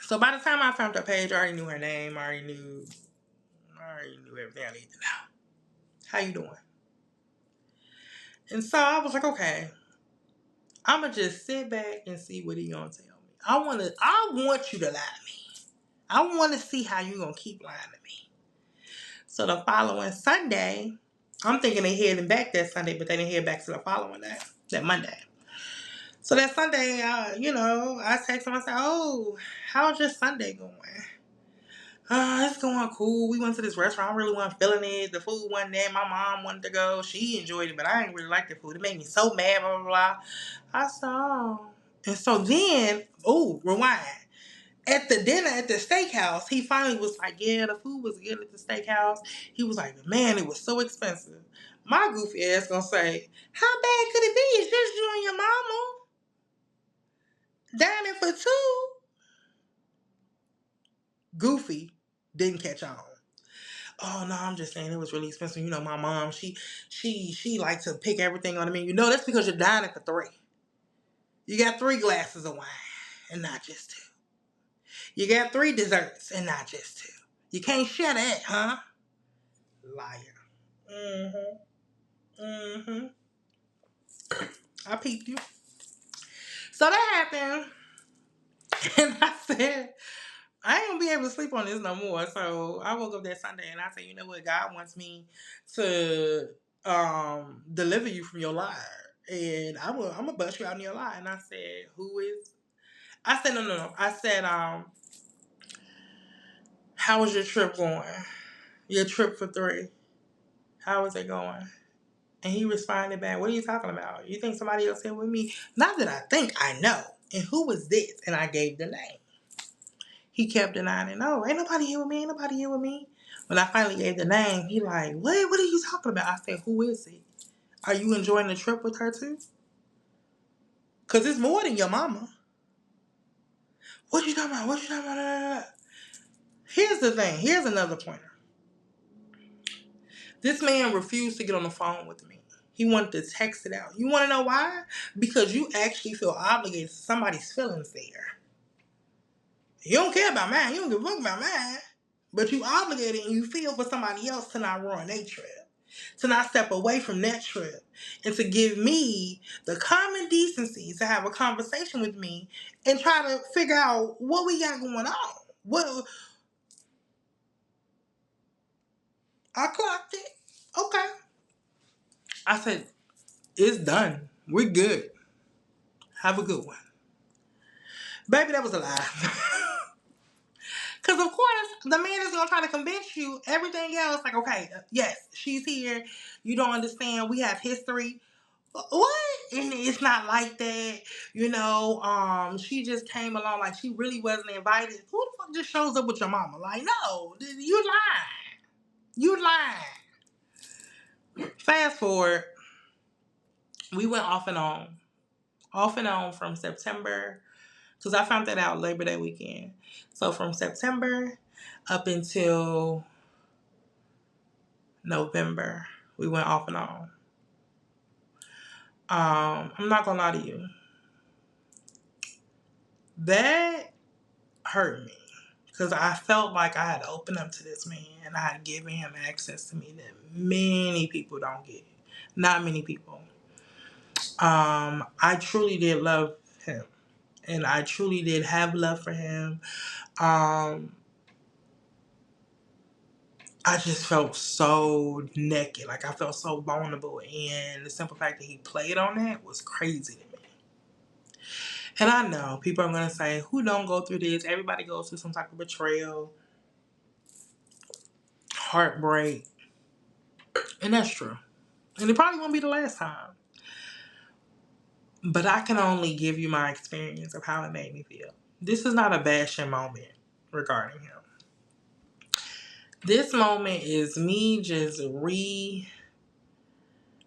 So by the time I found her page, I already knew her name. I already knew everything I needed to know. How you doing? And so I was like, okay, I'm gonna just sit back and see what he gonna tell me. I want you to lie to me. I want to see how you gonna keep lying to me. So the following Sunday, I'm thinking they heading back that Sunday, but they didn't head back to the following day, that Monday. So that Sunday, I text him. I said, "Oh, how's your Sunday going?" It's going cool. We went to this restaurant. I really wasn't feeling it. The food wasn't there. My mom wanted to go. She enjoyed it, but I didn't really like the food. It made me so mad, blah, blah, blah. I said, oh. And so then, rewind. At the dinner at the steakhouse, he finally was like, yeah, the food was good at the steakhouse. He was like, man, it was so expensive. My goofy ass gonna say, how bad could it be? It's just you and your mama dining for two. Goofy didn't catch on. Oh no, I'm just saying it was really expensive. You know, my mom, she liked to pick everything on the menu. No, that's because you're dining for three. You got 3 glasses of wine and not just 2. You got 3 desserts and not just 2. You can't share that, huh? Liar. Mm-hmm. I peeped you. So that happened. And I said, I ain't gonna be able to sleep on this no more. So I woke up that Sunday and I said, you know what, God wants me to deliver you from your lie. And I'm gonna bust you out in your lie. And I said, who is I said no. I said, how was your trip going? Your trip for 3. How is it going? And he responded back, what are you talking about? You think somebody else here with me? Not that I think, I know. And who was this? And I gave the name. He kept denying it. No, ain't nobody here with me. Ain't nobody here with me. When I finally gave the name, he like, what? What are you talking about? I said, who is it? Are you enjoying the trip with her too? Because it's more than your mama. What you talking about? What you talking about? Here's the thing. Here's another pointer. This man refused to get on the phone with me. He wanted to text it out. You want to know why? Because you actually feel obligated to somebody's feelings there. You don't care about mine. You don't give a fuck about mine. But you obligated and you feel for somebody else to not ruin their trip. To not step away from that trip. And to give me the common decency to have a conversation with me and try to figure out what we got going on. What I clocked it. Okay. I said, it's done. We're good. Have a good one. Baby, that was a lie. Because, of course, the man is going to try to convince you everything else. Like, okay, yes, she's here. You don't understand. We have history. What? And it's not like that. You know, she just came along like she really wasn't invited. Who the fuck just shows up with your mama? Like, no, you lying. You lying. Fast forward, we went off and on. Off and on from September, because I found that out Labor Day weekend. So from September up until November, we went off and on. I'm not gonna lie to you. That hurt me. Because I felt like I had to open up to this man and I had given him access to me that many people don't get. Not many people. I truly did love him. And I truly did have love for him. I just felt so naked. Like I felt so vulnerable. And the simple fact that he played on that was crazy to me. And I know people are going to say, who don't go through this? Everybody goes through some type of betrayal, heartbreak. And that's true. And it probably won't be the last time. But I can only give you my experience of how it made me feel. This is not a bashing moment regarding him. This moment is me just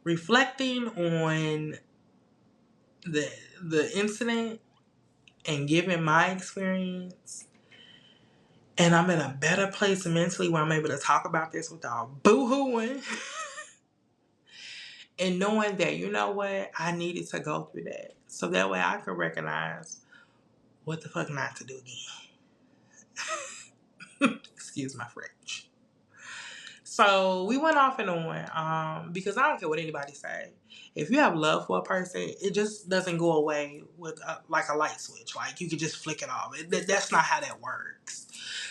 reflecting on the incident and giving my experience. And I'm in a better place mentally where I'm able to talk about this without boo-hooing. And knowing that, you know what, I needed to go through that. So that way I could recognize what the fuck not to do again. Excuse my French. So we went off and on because I don't care what anybody say. If you have love for a person, it just doesn't go away with like a light switch. Like you could just flick it off. That's not how that works.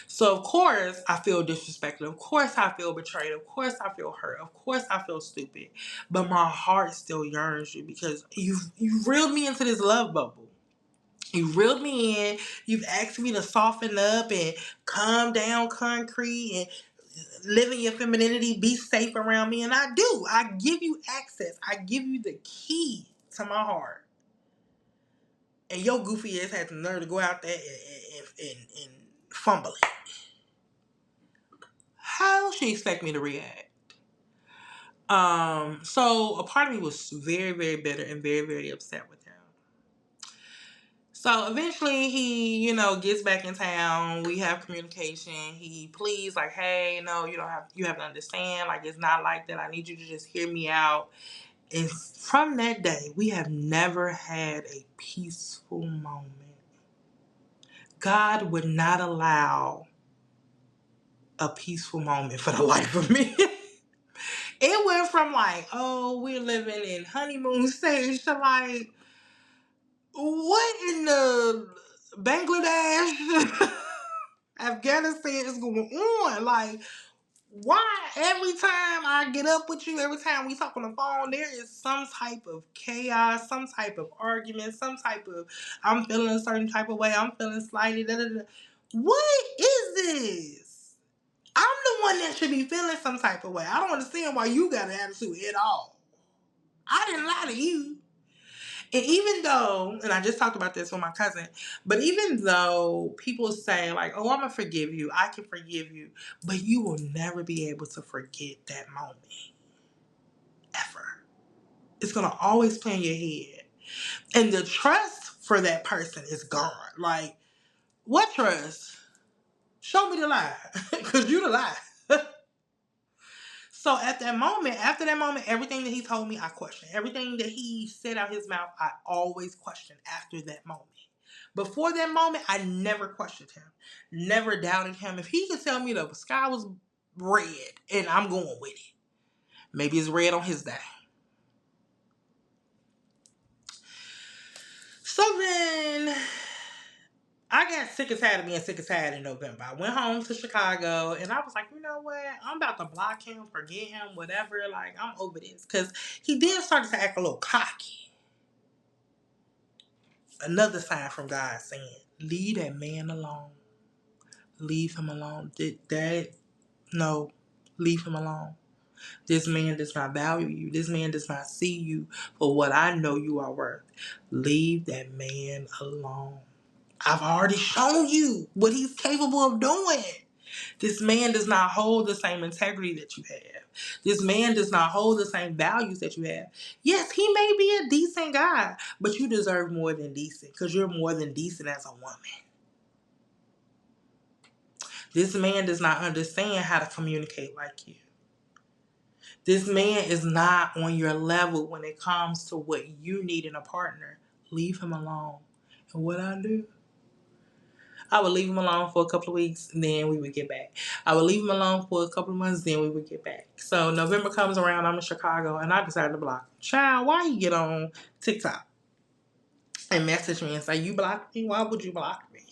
So of course I feel disrespected. Of course I feel betrayed. Of course I feel hurt. Of course I feel stupid. But my heart still yearns you because you've reeled me into this love bubble. You reeled me in. You've asked me to soften up and calm down concrete and live in your femininity, be safe around me. And I do. I give you access. I give you the key to my heart. And your goofy ass had the nerve to go out there and fumble it. How she expect me to react? So a part of me was very, very bitter and very, very upset with him. So eventually he, gets back in town. We have communication. He pleads like, hey, no, you have to understand. Like, it's not like that. I need you to just hear me out. And from that day, we have never had a peaceful moment. God would not allow a peaceful moment for the life of me. It went from like, oh, we're living in honeymoon stage to like, what in the Bangladesh? Afghanistan is going on? Like, why every time I get up with you, every time we talk on the phone, there is some type of chaos, some type of argument, some type of I'm feeling a certain type of way, I'm feeling slighted. Da, da, da. What is this? I'm the one that should be feeling some type of way. I don't understand why you got an attitude at all. I didn't lie to you. And even though, and I just talked about this with my cousin, but even though people say, like, oh, I'm going to forgive you, I can forgive you, but you will never be able to forget that moment. Ever. It's going to always play in your head. And the trust for that person is gone. Like, what trust? Show me the lie. Because you the lie. So at that moment, after that moment, everything that he told me, I questioned. Everything that he said out his mouth, I always questioned after that moment. Before that moment, I never questioned him. Never doubted him. If he could tell me the sky was red and I'm going with it. Maybe it's red on his day. So then I got sick and tired of being sick and tired in November. I went home to Chicago and I was like, you know what? I'm about to block him, forget him, whatever. Like, I'm over this. Because he did start to act a little cocky. Another sign from God saying, leave that man alone. Leave him alone. No, leave him alone. This man does not value you. This man does not see you for what I know you are worth. Leave that man alone. I've already shown you what he's capable of doing. This man does not hold the same integrity that you have. This man does not hold the same values that you have. Yes, he may be a decent guy, but you deserve more than decent because you're more than decent as a woman. This man does not understand how to communicate like you. This man is not on your level when it comes to what you need in a partner. Leave him alone. And what I do? I would leave him alone for a couple of weeks, and then we would get back. I would leave him alone for a couple of months, then we would get back. So November comes around, I'm in Chicago, and I decided to block him. Child, why you get on TikTok and message me and say, you blocked me? Why would you block me?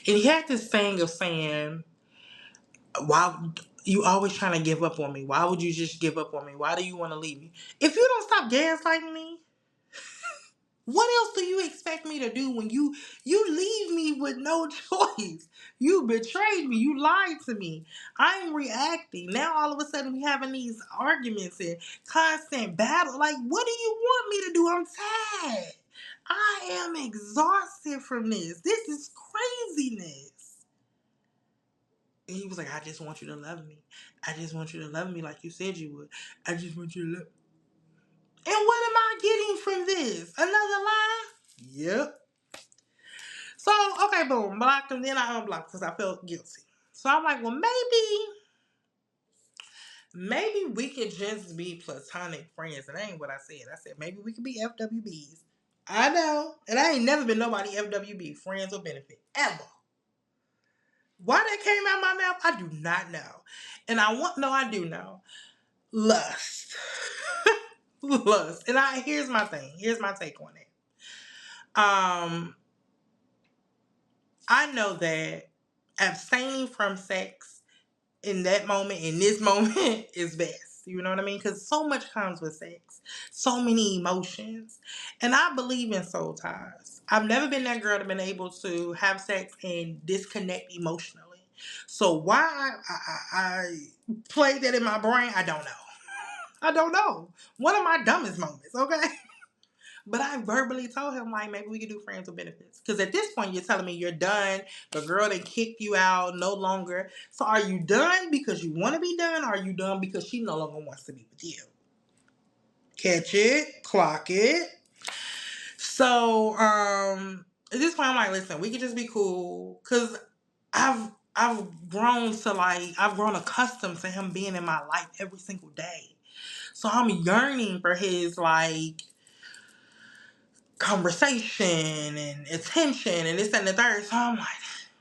And he had this thing of saying, why you always trying to give up on me? Why would you just give up on me? Why do you want to leave me? If you don't stop gaslighting me, what else do you expect me to do when you leave me with no choice? You betrayed me. You lied to me. I'm reacting. Now all of a sudden we having these arguments and constant battle. Like, what do you want me to do? I'm tired. I am exhausted from this. This is craziness. And he was like, I just want you to love me. I just want you to love me like you said you would. I just want you to love. And what am I getting from this? Another lie? Yep. So, okay, boom. Blocked him. Then I unblocked because I felt guilty. So I'm like, well, maybe we could just be platonic friends. And that ain't what I said. I said, maybe we could be FWBs. I know. And I ain't never been nobody FWB, friends or benefit, ever. Why that came out my mouth, I do not know. And I do know. Lust. Lust. And here's my thing. Here's my take on it. I know that abstaining from sex in that moment, in this moment, is best. You know what I mean? Because so much comes with sex. So many emotions. And I believe in soul ties. I've never been that girl that been able to have sex and disconnect emotionally. So why I played that in my brain, I don't know. I don't know. One of my dumbest moments, okay? But I verbally told him, like, maybe we could do friends with benefits. Because at this point, you're telling me you're done. The girl that kicked you out no longer. So are you done because you want to be done? Or are you done because she no longer wants to be with you? Catch it. Clock it. So at this point, I'm like, listen, we could just be cool. Because I've grown accustomed to him being in my life every single day. So I'm yearning for his, like, conversation and attention and this and the third. So I'm like,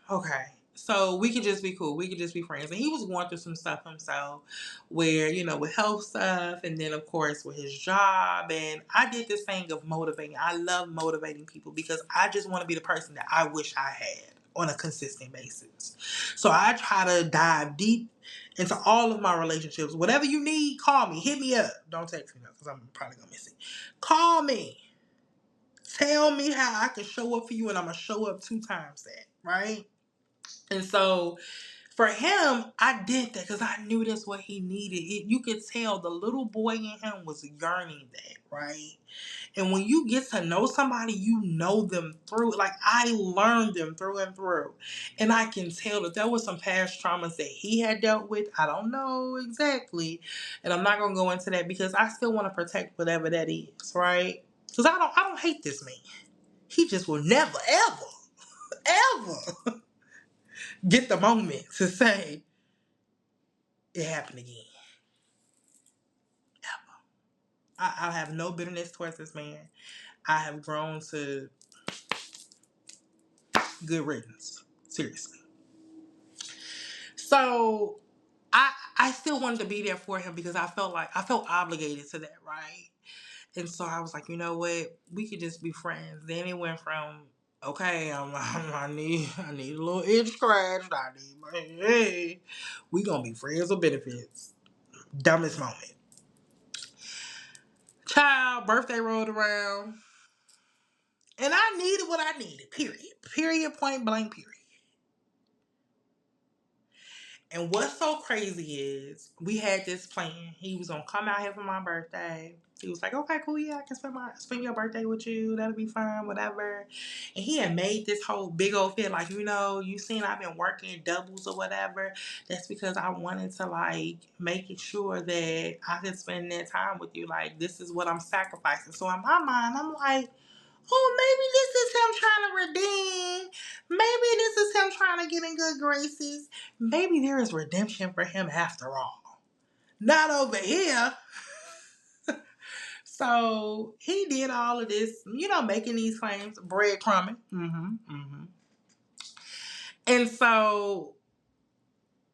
okay. So we could just be cool. We could just be friends. And he was going through some stuff himself where, with health stuff and then, of course, with his job. And I did this thing of motivating. I love motivating people because I just want to be the person that I wish I had. on a consistent basis. So I try to dive deep into all of my relationships. Whatever you need, call me. Hit me up. Don't text me though, because I'm probably going to miss it. Call me. Tell me how I can show up for you, and I'm going to show up 2 times that, right? And so for him, I did that because I knew that's what he needed. You could tell the little boy in him was yearning that, right? And when you get to know somebody, you know them through. Like, I learned them through and through. And I can tell that there was some past traumas that he had dealt with. I don't know exactly. And I'm not going to go into that because I still want to protect whatever that is, right? Because I don't hate this man. He just will never, ever get the moment to say it happened again. I have no bitterness towards this man. I have grown to good riddance. Seriously. So I still wanted to be there for him because I felt obligated to that, right? And so I was like, you know what? We could just be friends. Then it went from, okay, I need a little itch scratched. Hey, we gonna be friends with benefits. Dumbest moment. Child, birthday rolled around. And I needed what I needed, period. Period, point blank, period. And what's so crazy is we had this plan. He was gonna come out here for my birthday. He was like, okay, cool, yeah, I can spend your birthday with you. That'll be fun, whatever. And he had made this whole big old fit, like, you seen I've been working doubles or whatever. That's because I wanted to, like, make it sure that I could spend that time with you. Like, this is what I'm sacrificing. So in my mind, I'm like, oh, maybe this is him trying to redeem. Maybe this is him trying to get in good graces. Maybe there is redemption for him after all. Not over here. So he did all of this, making these claims, breadcrumbing. And so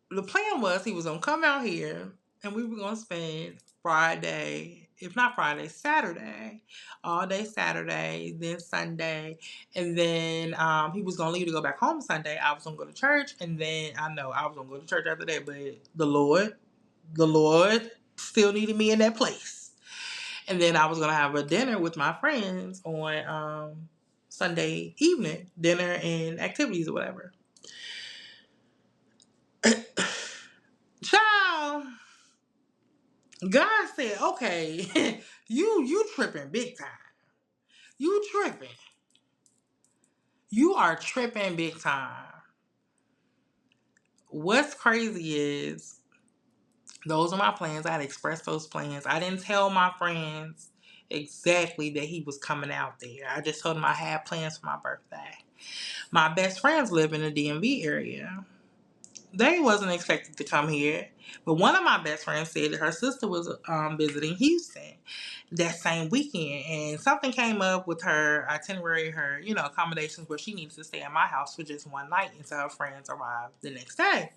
the plan was he was going to come out here and we were going to spend Friday, if not Friday, Saturday, all day Saturday, then Sunday. And then he was going to leave to go back home Sunday. I was going to go to church. And then I know I was going to go to church after that. But the Lord still needed me in that place. And then I was going to have a dinner with my friends on Sunday evening, dinner and activities or whatever. Child, God said, okay, you tripping big time. You tripping. You are tripping big time. What's crazy is those are my plans. I had expressed those plans. I didn't tell my friends exactly that he was coming out there. I just told them I had plans for my birthday. My best friends live in the DMV area. They wasn't expected to come here, but one of my best friends said that her sister was visiting Houston that same weekend, and something came up with her itinerary, her accommodations, where she needed to stay at my house for just one night until her friends arrived the next day.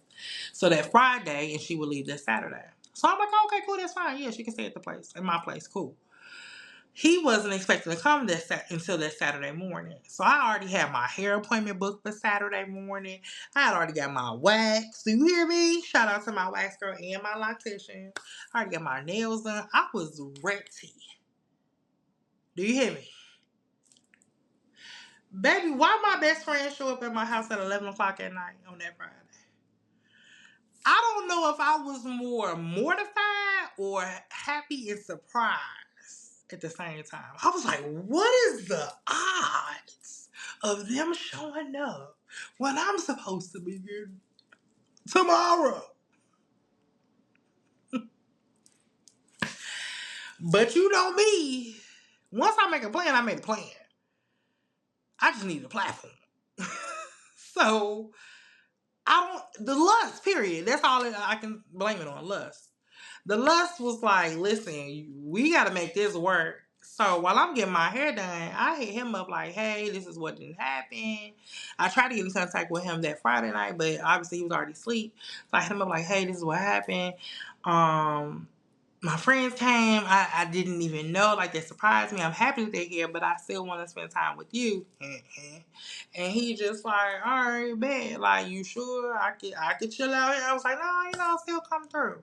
So that Friday, and she would leave that Saturday. So I'm like, oh, okay, cool, that's fine. Yeah, she can stay at my place, cool. He wasn't expecting to come until that Saturday morning. So I already had my hair appointment booked for Saturday morning. I had already got my wax. Do you hear me? Shout out to my wax girl and my loctician. I already got my nails done. I was ready. Do you hear me? Baby, why my best friend show up at my house at 11 o'clock at night on that Friday? I don't know if I was more mortified or happy and surprised at the same time. I was like, what is the odds of them showing up when I'm supposed to be here tomorrow? But you know me. Once I make a plan, I make a plan. I just need a platform. So, the lust, period. That's all I can blame it on, lust. The lust was like, listen, we got to make this work. So while I'm getting my hair done, I hit him up like, hey, this is what didn't happen. I tried to get in contact with him that Friday night, but obviously he was already asleep. So I hit him up like, hey, this is what happened. my friends came. I didn't even know. Like, they surprised me. I'm happy that they're here, but I still want to spend time with you. And he just like, all right, bet. Like, you sure I could chill out here? I was like, no, I'll still come through.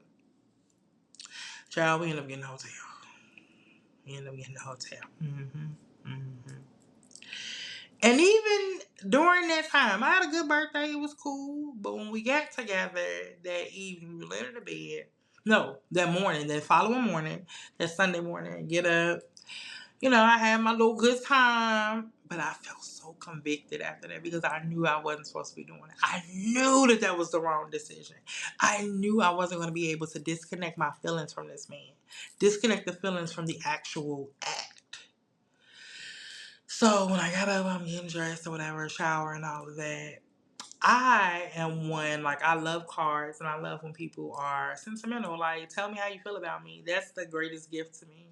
Child, we ended up getting a hotel. And even during that time, I had a good birthday. It was cool. But when we got together that evening, we laid in the bed. No, that morning, that following morning, that Sunday morning, get up. I had my little good time. But I felt so convicted after that because I knew I wasn't supposed to be doing it. I knew that was the wrong decision. I knew I wasn't going to be able to disconnect my feelings from this man. Disconnect the feelings from the actual act. So when I got up, I'm getting dressed or whatever, shower and all of that. I am one, like, I love cards and I love when people are sentimental. Like, tell me how you feel about me. That's the greatest gift to me.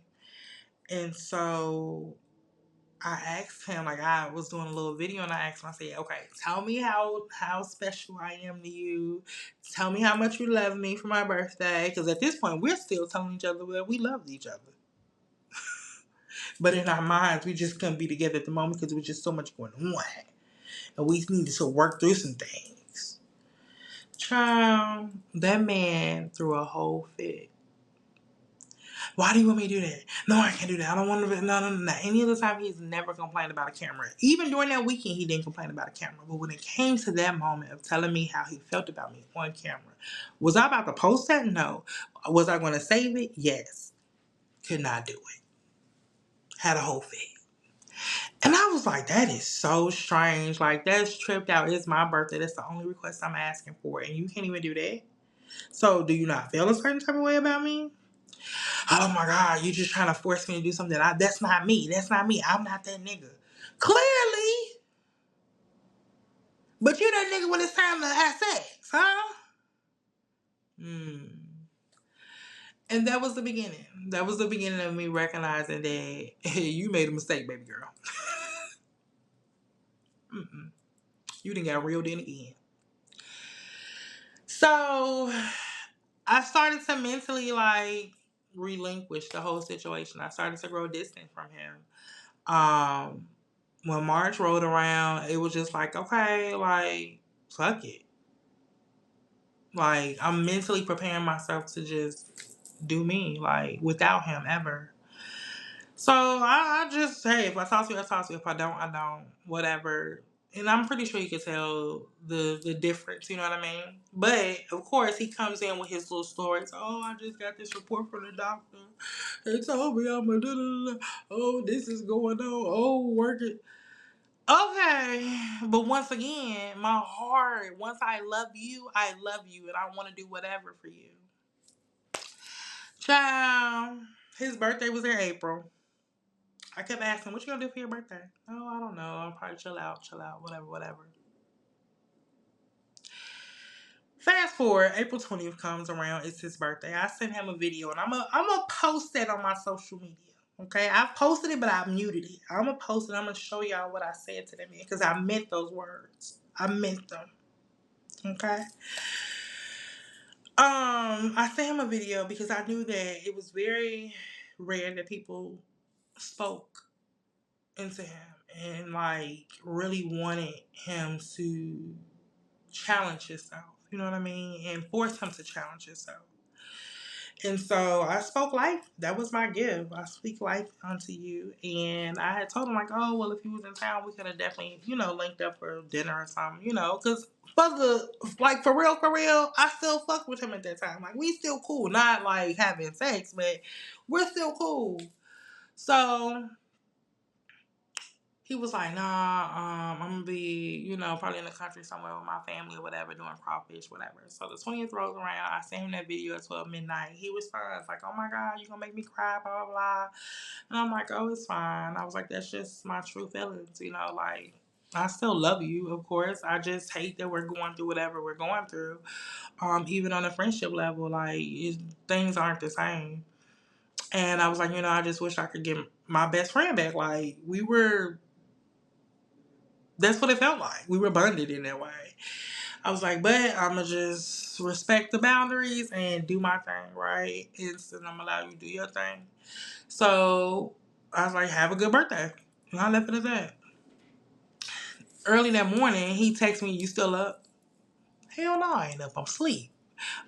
And so I asked him, like, I was doing a little video and I asked him, I said, okay, tell me how special I am to you. Tell me how much you love me for my birthday. Because at this point, we're still telling each other that we loved each other. But in our minds, we just couldn't be together at the moment because there was just so much going on. And we needed to work through some things. Child, that man threw a whole fit. Why do you want me to do that? No, I can't do that. I don't want to. No. Any other time, he's never complained about a camera. Even during that weekend, he didn't complain about a camera. But when it came to that moment of telling me how he felt about me on camera, was I about to post that? No. Was I going to save it? Yes. Could not do it. Had a whole fit. And I was like, that is so strange. Like, that's tripped out. It's my birthday. That's the only request I'm asking for. And you can't even do that? So, do you not feel a certain type of way about me? Oh my God, you just trying to force me to do something that's not me. That's not me. I'm not that nigga. Clearly. But you that nigga when it's time to have sex, huh? And that was the beginning. That was the beginning of me recognizing that, hey, you made a mistake, baby girl. You done got reeled in again. So I started to mentally, like, relinquish the whole situation. I started to grow distant from him. When March rolled around, it was just like, okay, like, fuck it. Like, I'm mentally preparing myself to just do me, like, without him ever. So I just, hey, if I talk to you, I talk to you. If I don't, I don't. Whatever. And I'm pretty sure you can tell the difference, you know what I mean? But, of course, he comes in with his little stories. Oh, I just got this report from the doctor. They told me I'm a da-da-da-da. Oh, this is going on. Oh, work it. Okay. But once again, my heart, once I love you, and I want to do whatever for you. Child, his birthday was in April. I kept asking, what you gonna do for your birthday? Oh, I don't know. I'll probably chill out, whatever. Fast forward, April 20th comes around. It's his birthday. I sent him a video, and I'm gonna post that on my social media. Okay, I've posted it, but I muted it. I'm gonna post it. I'm gonna show y'all what I said to them because I meant those words. I meant them. Okay. I sent him a video because I knew that it was very rare that people spoke into him and, like, really wanted him to challenge himself. You know what I mean? And force him to challenge himself. And so I spoke life. That was my gift. I speak life unto you. And I had told him, like, oh, well, if he was in town, we could have definitely, linked up for dinner or something, because for real, I still fuck with him at that time. Like, we still cool. Not, like, having sex, but we're still cool. So he was like, nah, I'm going to be, probably in the country somewhere with my family or whatever, doing crawfish, whatever. So the 20th rolls around. I sent him that video at 12 midnight. He responds like, oh my God, you're going to make me cry, blah, blah, blah. And I'm like, oh, it's fine. I was like, that's just my true feelings, like, I still love you, of course. I just hate that we're going through whatever we're going through. Even on a friendship level, like, things aren't the same. And I was like, I just wish I could get my best friend back. Like, that's what it felt like. We were bonded in that way. I was like, but I'm going to just respect the boundaries and do my thing, right? And I'm gonna allow you to do your thing. So I was like, have a good birthday. And I left it at that. Early that morning, he texted me, you still up? Hell no, I ain't up. I'm asleep.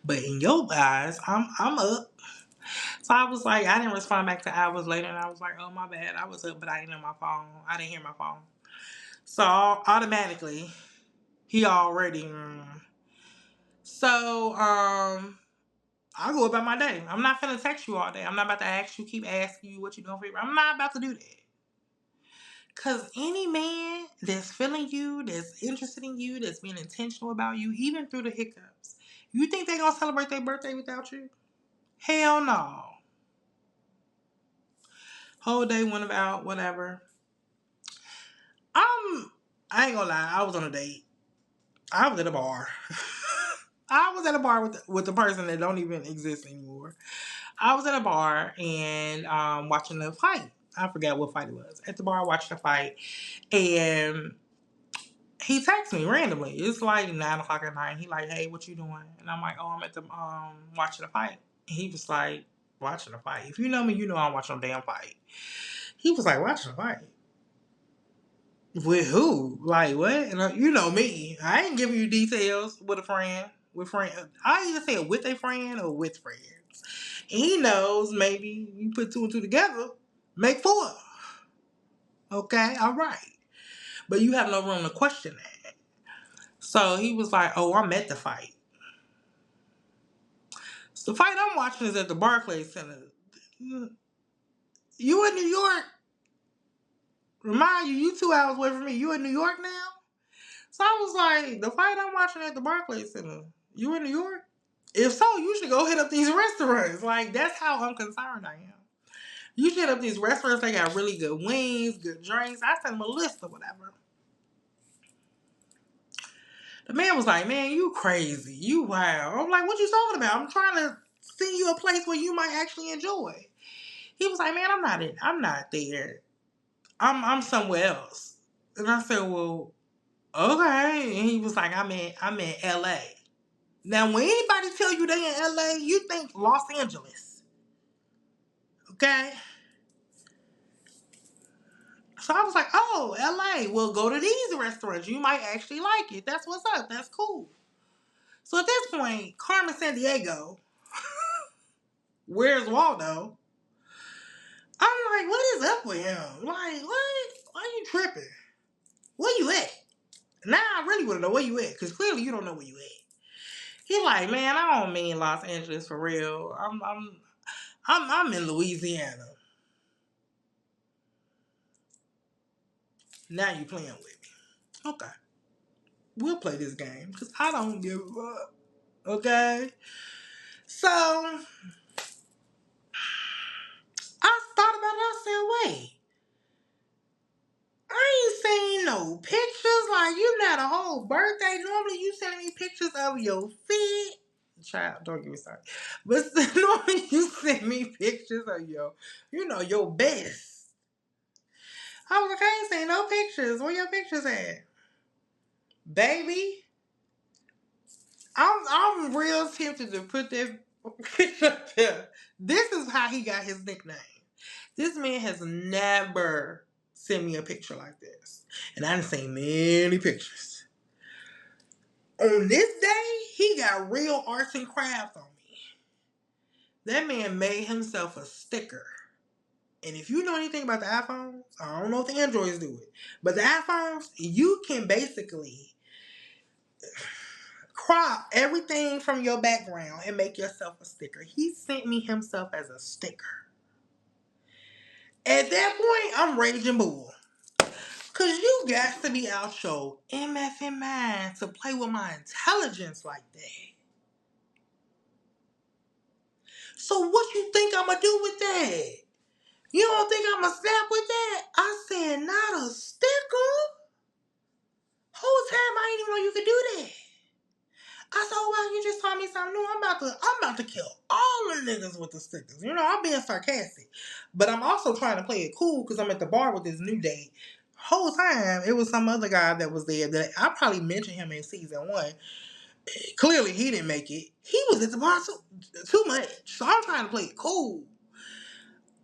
But in your eyes, I'm up. So I was like, I didn't respond back to hours later, and I was like, oh my bad, I was up, but I didn't know my phone. I didn't hear my phone. So automatically, he already. So I'll go about my day. I'm not finna text you all day. I'm not about to keep asking you what you doing for you. I'm not about to do that. Cause any man that's feeling you, that's interested in you, that's being intentional about you, even through the hiccups, you think they gonna celebrate their birthday without you? Hell no. Whole day went about, whatever. I ain't gonna lie, I was on a date. I was at a bar. I was at a bar with the person that don't even exist anymore. I was at a bar and watching the fight. I forgot what fight it was. At the bar, watching the fight, and he texts me randomly. It's like 9 o'clock at night. He like, hey, what you doing? And I'm like, oh, I'm at the watching the fight. And he was like, watching the fight. If you know me, you know I'm watching a damn fight. He was like, watching the fight. With who? Like what? And you know me. I ain't giving you details with a friend. With friend, I either say with a friend or with friends. And he knows maybe you put two and two together, make four. Okay, all right. But you have no room to question that. So he was like, "Oh, I'm at the fight." So the fight I'm watching is at the Barclays Center. You in New York? Remind you, you 2 hours away from me. You in New York now? So I was like, the fight I'm watching at the Barclays Center. You in New York? If so, you should go hit up these restaurants. Like, that's how unconcerned I am. You should hit up these restaurants. They got really good wings, good drinks. I sent them a list or whatever. The man was like, man, you crazy. You wild. I'm like, what you talking about? I'm trying to send you a place where you might actually enjoy. He was like, man, I'm not there. I'm somewhere else. And I said, well, okay. And he was like, I'm in LA. Now, when anybody tell you they in LA, you think Los Angeles. Okay? So I was like, oh, LA. Well, go to these restaurants. You might actually like it. That's what's up. That's cool. So at this point, Carmen Sandiego, where's Waldo? I'm like, what is up with him? Like, what? Why you tripping? Where you at? Now I really want to know where you at, because clearly you don't know where you at. He like, man, I don't mean Los Angeles for real. I'm in Louisiana. Now you playing with me. Okay. We'll play this game, because I don't give a fuck. Okay? So, I thought about it. I said, wait. I ain't seen no pictures. Like, you not a whole birthday. Normally, you sending me pictures of your feet. Child, don't get me started. But normally, you send me pictures of your best. I was like, I ain't seen no pictures. Where your pictures at? Baby, I'm real tempted to put that picture up there. This is how he got his nickname. This man has never sent me a picture like this. And I done seen many pictures. On this day, he got real arts and crafts on me. That man made himself a sticker. And if you know anything about the iPhones, I don't know if the Androids do it, but the iPhones, you can basically crop everything from your background and make yourself a sticker. He sent me himself as a sticker. At that point, I'm raging bull. Cause you got to be out your MFing mind to play with my intelligence like that. So what you think I'ma do with that? You don't think I'ma snap with that? I said, not a sticker. Whole time I didn't even know you could do that. I said, oh wow, you just taught me something new. I'm about to kill all the niggas with the stickers. I'm being sarcastic. But I'm also trying to play it cool because I'm at the bar with this new date. Whole time it was some other guy that was there that I probably mentioned him in season 1. Clearly, he didn't make it. He was at the bar too much. So I'm trying to play it cool.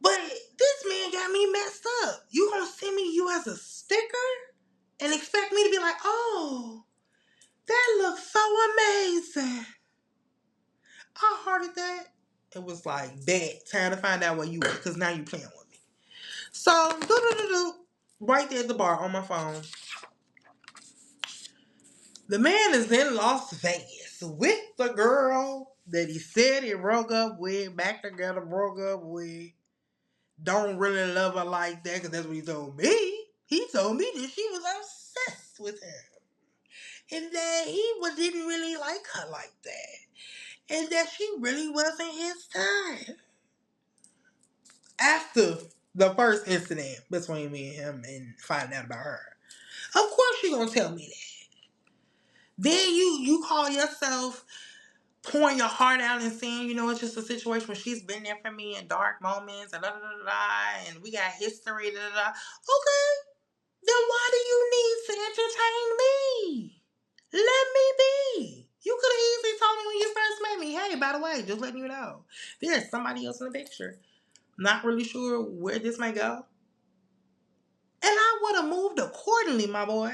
But this man got me messed up. You gonna send me you as a sticker and expect me to be like, oh, that looks so amazing. I hearted that. It was like, bet, time to find out where you at, because now you playing with me. So, right there at the bar on my phone. The man is in Las Vegas with the girl that he said he broke up with, back together, broke up with. Don't really love her like that, because that's what he told me. He told me that she was obsessed with him. And that he didn't really like her like that. And that she really wasn't his type. After the first incident between me and him and finding out about her. Of course she gonna tell me that. Then you call yourself pouring your heart out and saying, you know, it's just a situation where she's been there for me in dark moments and and we got history, Okay, then why do you need to entertain me? Let me be. You could have easily told me when you first met me, hey, by the way, just letting you know, there's somebody else in the picture. Not really sure where this may go. And I would have moved accordingly, my boy.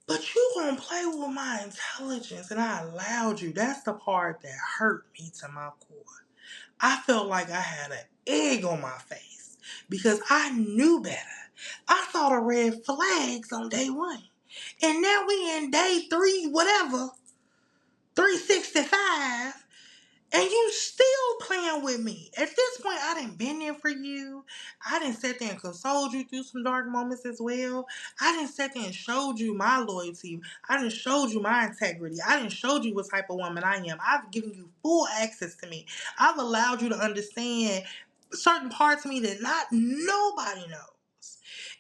But you gonna play with my intelligence, and I allowed you. That's the part that hurt me to my core. I felt like I had an egg on my face because I knew better. I saw the red flags on day one. And now we in day 365, and you still playing with me. At this point, I done been there for you. I done sat there and consoled you through some dark moments as well. I done sat there and showed you my loyalty. I done showed you my integrity. I done showed you what type of woman I am. I've given you full access to me. I've allowed you to understand certain parts of me that not nobody knows.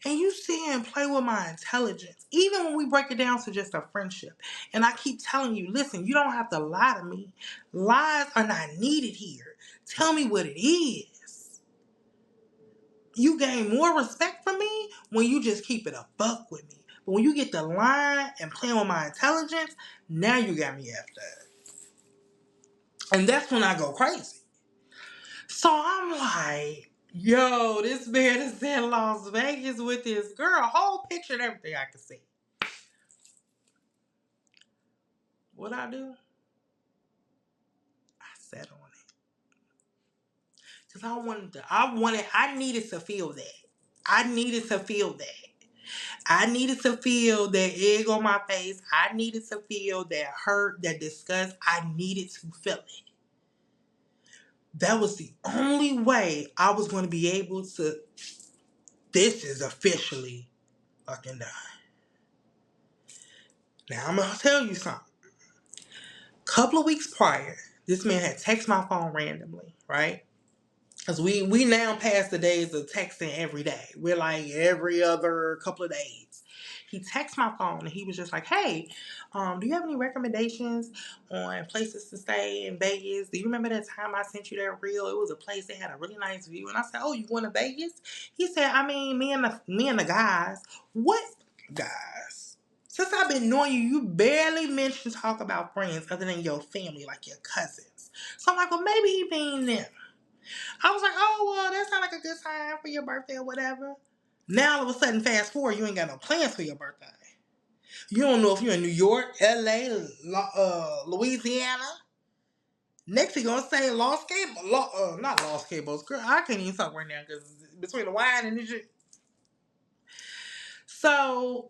And you sit here and play with my intelligence, even when we break it down to just a friendship. And I keep telling you, listen, you don't have to lie to me. Lies are not needed here. Tell me what it is. You gain more respect from me when you just keep it a buck with me. But when you get the line and playing with my intelligence, now you got me after it. And that's when I go crazy. So I'm like, yo, this man is in Las Vegas with this girl. Whole picture and everything I can see. What I do? I sat on it. Because I needed to feel that. I needed to feel that. I needed to feel that egg on my face. I needed to feel that hurt, that disgust. I needed to feel it. That was the only way I was going to be able to. This is officially fucking done. Now I'm going to tell you something. A couple of weeks prior, this man had texted my phone randomly, right? Because we now past the days of texting every day. We're like every other couple of days. He texted my phone and he was just like, hey, do you have any recommendations on places to stay in Vegas? Do you remember that time I sent you that reel? It was a place that had a really nice view. And I said, oh, you going to Vegas? He said, I mean, me and the guys. What guys? Since I've been knowing you, you barely mentioned talk about friends other than your family, like your cousins. So I'm like, well, maybe he mean them. I was like, oh, well, that sounds like a good time for your birthday or whatever. Now, all of a sudden, fast forward, you ain't got no plans for your birthday. You don't know if you're in New York, LA, Louisiana. Next, you're going to say Lost Cable. Not Lost Cables. Girl, I can't even talk right now because between the wine and the shit. So,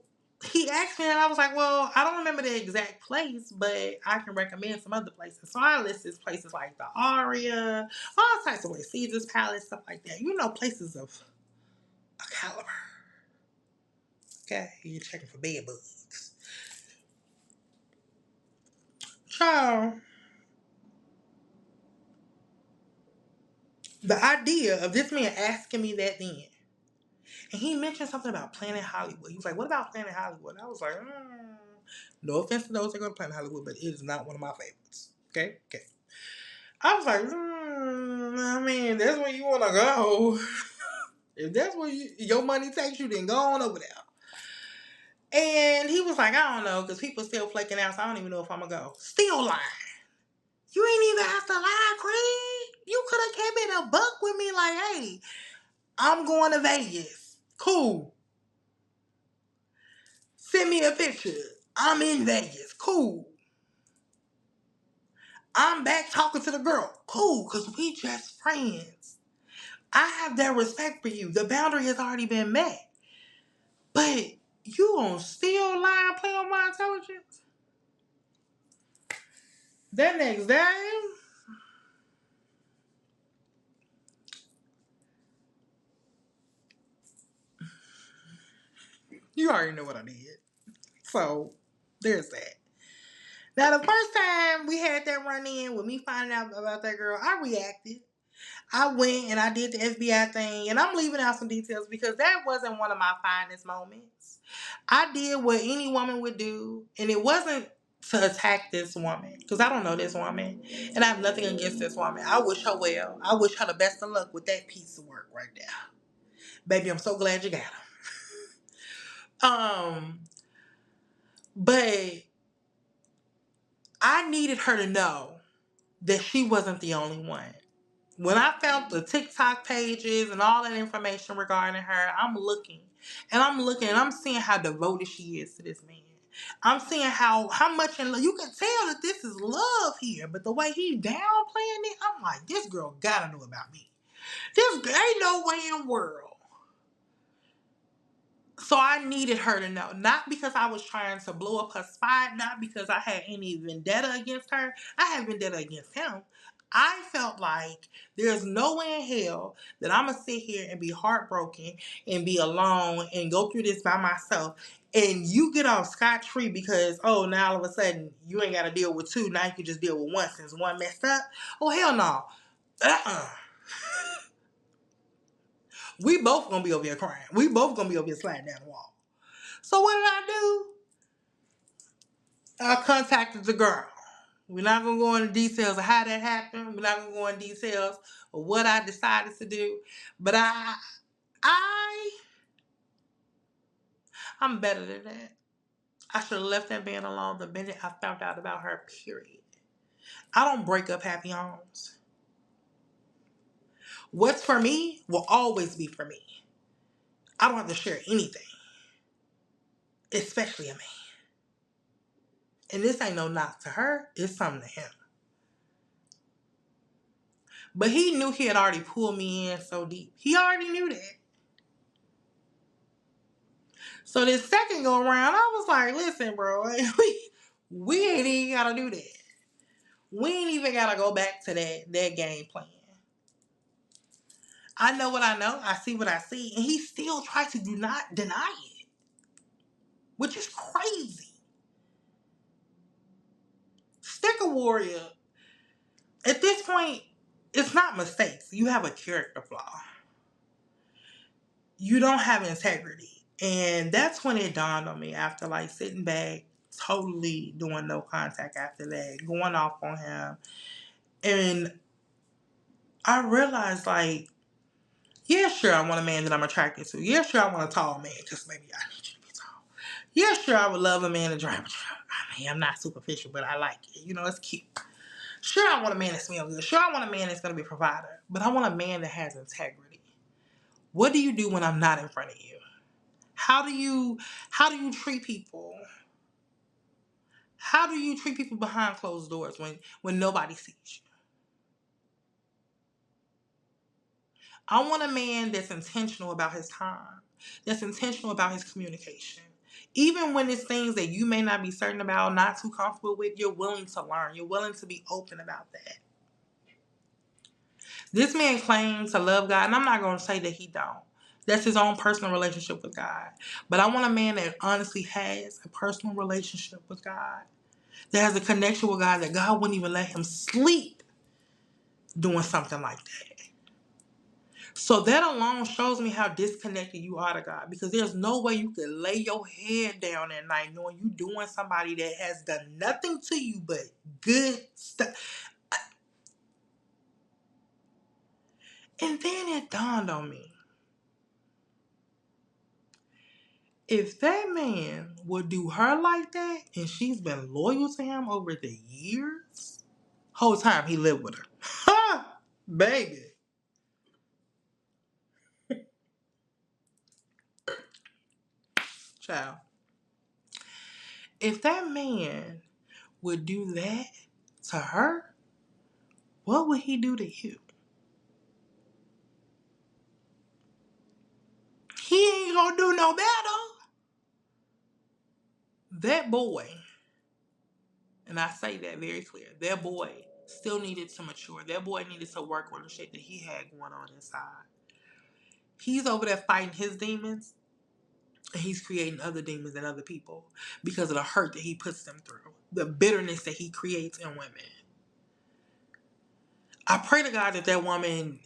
he asked me, and I was like, well, I don't remember the exact place, but I can recommend some other places. So I listed places like the Aria, all types of ways, Caesar's Palace, stuff like that. You know, places of a caliber. Okay, you're checking for bed bugs. Child, the idea of this man asking me that then, and he mentioned something about Planet Hollywood. He was like, what about Planet Hollywood? I was like, no offense to those that go to Planet Hollywood, but it is not one of my favorites. Okay. I was like, I mean, that's where you want to go. If that's where your money takes you, then go on over there. And he was like, I don't know, because people still flaking out, so I don't even know if I'm going to go. Still lying. You ain't even have to lie, Craig. You could have kept it a buck with me like, hey, I'm going to Vegas. Cool. Send me a picture. I'm in Vegas. Cool. I'm back talking to the girl. Cool, because we just friends. I have that respect for you. The boundary has already been met. But you gonna still lie and play on my intelligence? That next day, you already know what I did. So, there's that. Now, the first time we had that run in with me finding out about that girl, I reacted. I went and I did the FBI thing, and I'm leaving out some details because that wasn't one of my finest moments. I did what any woman would do, and it wasn't to attack this woman because I don't know this woman, and I have nothing against this woman. I wish her well. I wish her the best of luck with that piece of work right there, baby. I'm so glad you got him. But I needed her to know that she wasn't the only one. When I found the TikTok pages and all that information regarding her, I'm looking and I'm seeing how devoted she is to this man. I'm seeing how much in love. You can tell that this is love here, but the way he downplaying it, I'm like, this girl gotta know about me. This ain't no way in the world. So I needed her to know, not because I was trying to blow up her spot, not because I had any vendetta against her. I had vendetta against him. I felt like there's no way in hell that I'm going to sit here and be heartbroken and be alone and go through this by myself. And you get off scot-free because, oh, now all of a sudden you ain't got to deal with two. Now you can just deal with one since one messed up. Oh, hell no. We both going to be over here crying. We both going to be over here sliding down the wall. So what did I do? I contacted the girl. We're not going to go into details of how that happened. We're not going to go into details of what I decided to do. But I'm better than that. I should have left that man alone the minute I found out about her, period. I don't break up happy homes. What's for me will always be for me. I don't have to share anything, especially a man. And this ain't no knock to her. It's something to him. But he knew he had already pulled me in so deep. He already knew that. So this second go around, I was like, listen, bro, we ain't even gotta do that. We ain't even gotta go back to that game plan. I know what I know. I see what I see. And he still tries to do not deny it, which is crazy. Sticker warrior, at this point, it's not mistakes. You have a character flaw. You don't have integrity. And that's when it dawned on me after like sitting back, totally doing no contact after that, going off on him. And I realized, like, yeah, sure, I want a man that I'm attracted to. Yeah, sure, I want a tall man because maybe I need you to be tall. Yeah, sure, I would love a man to drive a truck. I mean, I'm not superficial, but I like it. You know, it's cute. Sure, I want a man that smells good. Sure, I want a man that's going to be a provider. But I want a man that has integrity. What do you do when I'm not in front of you? How do you treat people? How do you treat people behind closed doors when nobody sees you? I want a man that's intentional about his time, that's intentional about his communication. Even when it's things that you may not be certain about, not too comfortable with, you're willing to learn. You're willing to be open about that. This man claims to love God, and I'm not going to say that he don't. That's his own personal relationship with God. But I want a man that honestly has a personal relationship with God, that has a connection with God, that God wouldn't even let him sleep doing something like that. So that alone shows me how disconnected you are to God, because there's no way you can lay your head down at night knowing you doing somebody that has done nothing to you but good stuff. And then it dawned on me. If that man would do her like that, and she's been loyal to him over the years, whole time he lived with her. Ha! Baby. Child. If that man would do that to her, what would he do to you? He ain't gonna do no better. That boy, and I say that very clear, that boy still needed to mature. That boy needed to work on the shit that he had going on inside. He's over there fighting his demons, and he's creating other demons in other people because of the hurt that he puts them through, the bitterness that he creates in women. I pray to God that that woman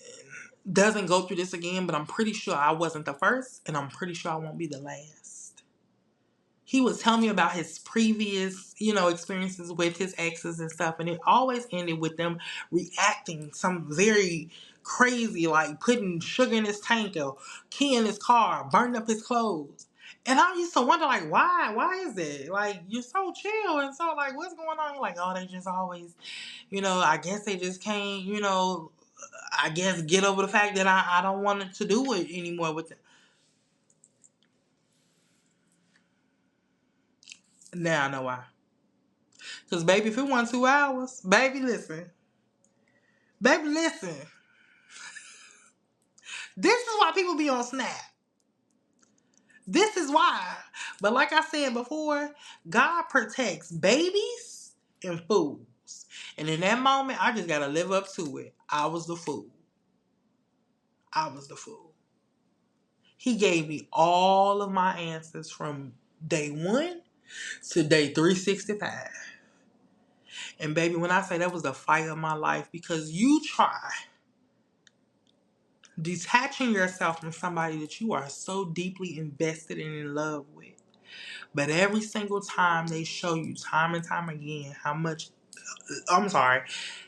doesn't go through this again, but I'm pretty sure I wasn't the first, and I'm pretty sure I won't be the last. He was telling me about his previous, experiences with his exes and stuff, and it always ended with them reacting some very crazy, like putting sugar in his tank or key in his car, burning up his clothes. And I used to wonder, like, why? Why is it? Like, you're so chill and so, like, what's going on? Like, oh, they just always, I guess they just can't, I guess get over the fact that I don't want to do it anymore with them. Now I know why. Because, baby, if it wasn't 2 hours, baby, listen. Baby, listen. This is why people be on Snap. This is why. But like I said before, God protects babies and fools. And in that moment, I just got to live up to it. I was the fool. I was the fool. He gave me all of my answers from day 1 to day 365. And baby, when I say that was the fight of my life, because you try detaching yourself from somebody that you are so deeply invested and in love with. But every single time they show you, time and time again,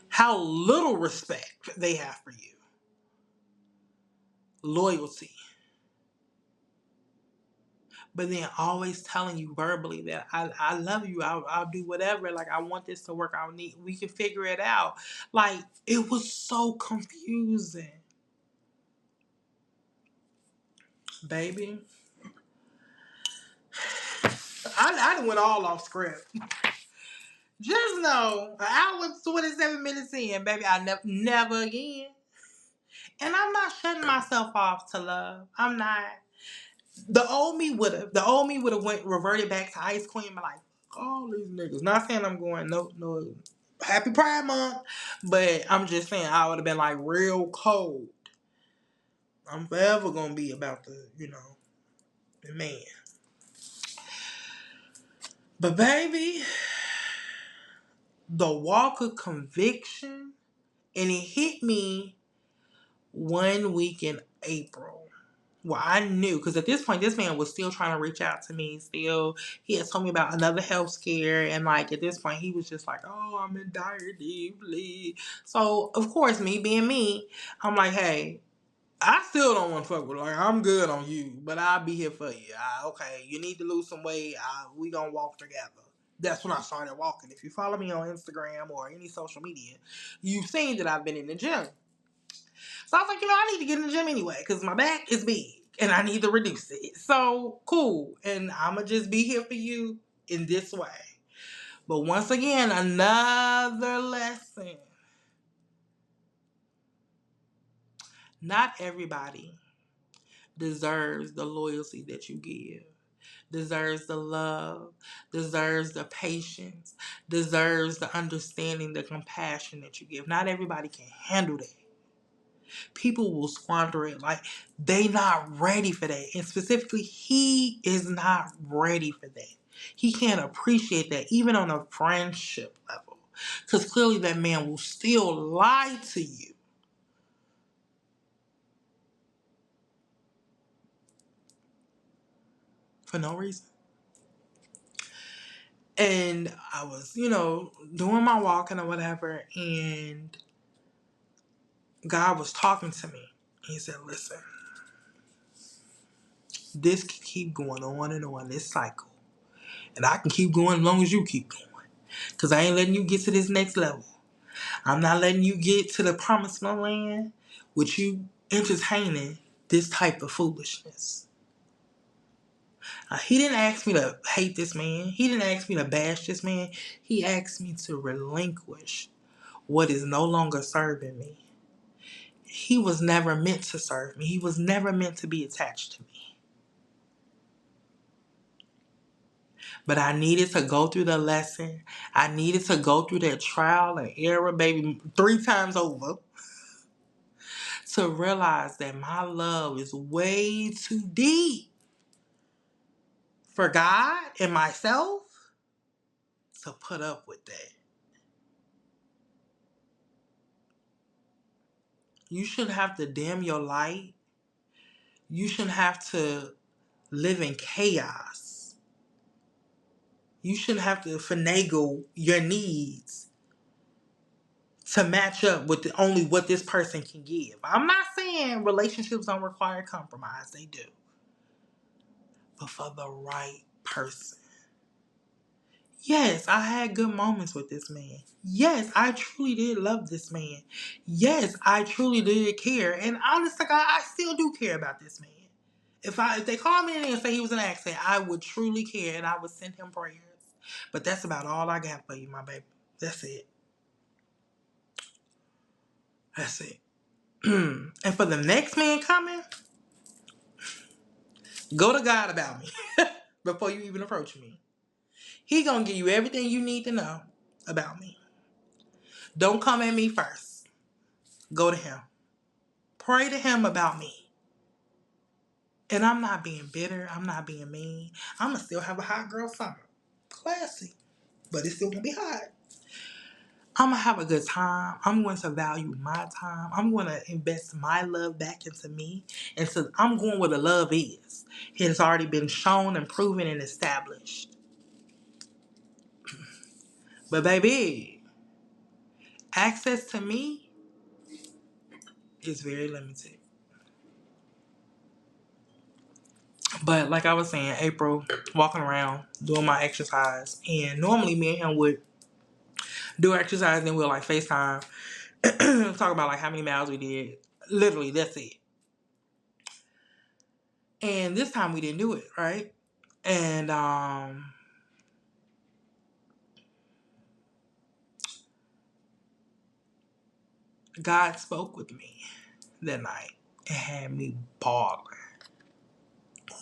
how little respect they have for you. Loyalty. But then always telling you verbally that I love you, I'll do whatever, like I want this to work out, we can figure it out. Like, it was so confusing. Baby, I went all off script. Just know, an hour 27 minutes in, baby, I never again. And I'm not shutting myself off to love. I'm not. The old me would have. The old me would have reverted back to Ice Queen, but like, all these niggas. Not saying I'm going no. Happy Pride Month, but I'm just saying I would have been like real cold. I'm forever gonna be about the man. But baby, the walk of conviction, and it hit me 1 week in April. Well, I knew, because at this point, this man was still trying to reach out to me. Still, he had told me about another health scare, and like at this point, he was just like, "Oh, I'm in dire deeply." So, of course, me being me, I'm like, "Hey, I still don't want to fuck with her. Like, I'm good on you, but I'll be here for you. Okay, you need to lose some weight. We gonna walk together." That's when I started walking. If you follow me on Instagram or any social media, you've seen that I've been in the gym. So I was like, I need to get in the gym anyway because my back is big and I need to reduce it. So cool. And I'm going to just be here for you in this way. But once again, another lesson. Not everybody deserves the loyalty that you give, deserves the love, deserves the patience, deserves the understanding, the compassion that you give. Not everybody can handle that. People will squander it like they not ready for that. And specifically, he is not ready for that. He can't appreciate that even on a friendship level. Because clearly that man will still lie to you. For no reason. And I was, doing my walking or whatever, and God was talking to me. He said, listen, This can keep going on and on, this cycle. And I can keep going as long as you keep going. Because I ain't letting you get to this next level. I'm not letting you get to the promised land with you entertaining this type of foolishness. He didn't ask me to hate this man. He didn't ask me to bash this man. He asked me to relinquish what is no longer serving me. He was never meant to serve me. He was never meant to be attached to me. But I needed to go through the lesson. I needed to go through that trial and error, baby, 3 times over to realize that my love is way too deep for God and myself to put up with that. You shouldn't have to dim your light. You shouldn't have to live in chaos. You shouldn't have to finagle your needs to match up with only what this person can give. I'm not saying relationships don't require compromise. They do. But for the right person. Yes, I had good moments with this man. Yes, I truly did love this man. Yes, I truly did care. And honestly, I still do care about this man. If they call me in and say he was an accident, I would truly care and I would send him prayers. But that's about all I got for you, my baby. That's it. That's it. And for the next man coming, go to God about me before you even approach me. He gonna give you everything you need to know about me. Don't come at me first. Go to him. Pray to him about me. And I'm not being bitter. I'm not being mean. I'm gonna still have a hot girl summer. Classy. But it's still gonna be hot. I'm going to have a good time. I'm going to value my time. I'm going to invest my love back into me. And so I'm going where the love is. It has already been shown and proven and established. But baby, access to me is very limited. But like I was saying, April, walking around, doing my exercise. And normally me and him would do exercise and we'll like FaceTime. Talk about like how many miles we did. Literally, that's it. And this time we didn't do it, right? And God spoke with me that night and had me bawling,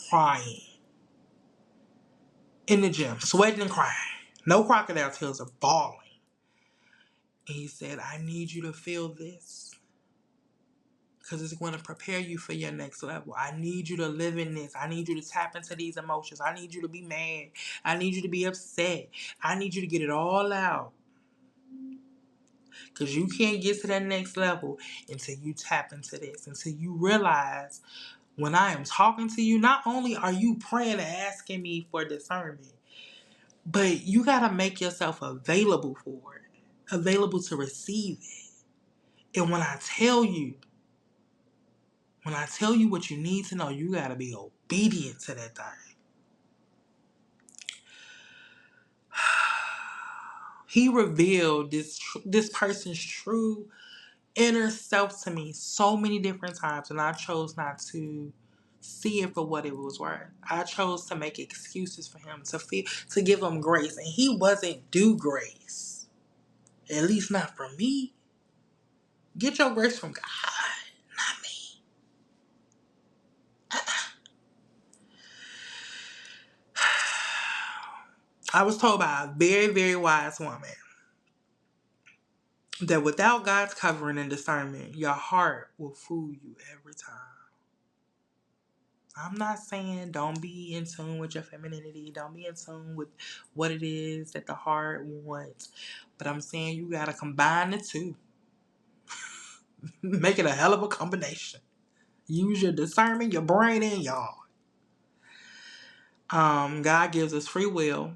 crying in the gym, sweating and crying. No crocodile tears, of bawling. And he said, I need you to feel this because it's going to prepare you for your next level. I need you to live in this. I need you to tap into these emotions. I need you to be mad. I need you to be upset. I need you to get it all out. Because you can't get to that next level until you tap into this, until you realize when I am talking to you, not only are you praying and asking me for discernment, but you got to make yourself available for it, available to receive it. And when I tell you what you need to know, you got to be obedient to that thing. He revealed this person's true inner self to me so many different times, and I chose not to see it for what it was worth. I chose to make excuses for him, to give him grace, and he wasn't due grace. At least not from me. Get your grace from God, not me. I was told by a very, very wise woman that without God's covering and discernment, your heart will fool you every time. I'm not saying don't be in tune with your femininity. Don't be in tune with what it is that the heart wants. But I'm saying you got to combine the two. Make it a hell of a combination. Use your discernment, your brain, and your heart. God gives us free will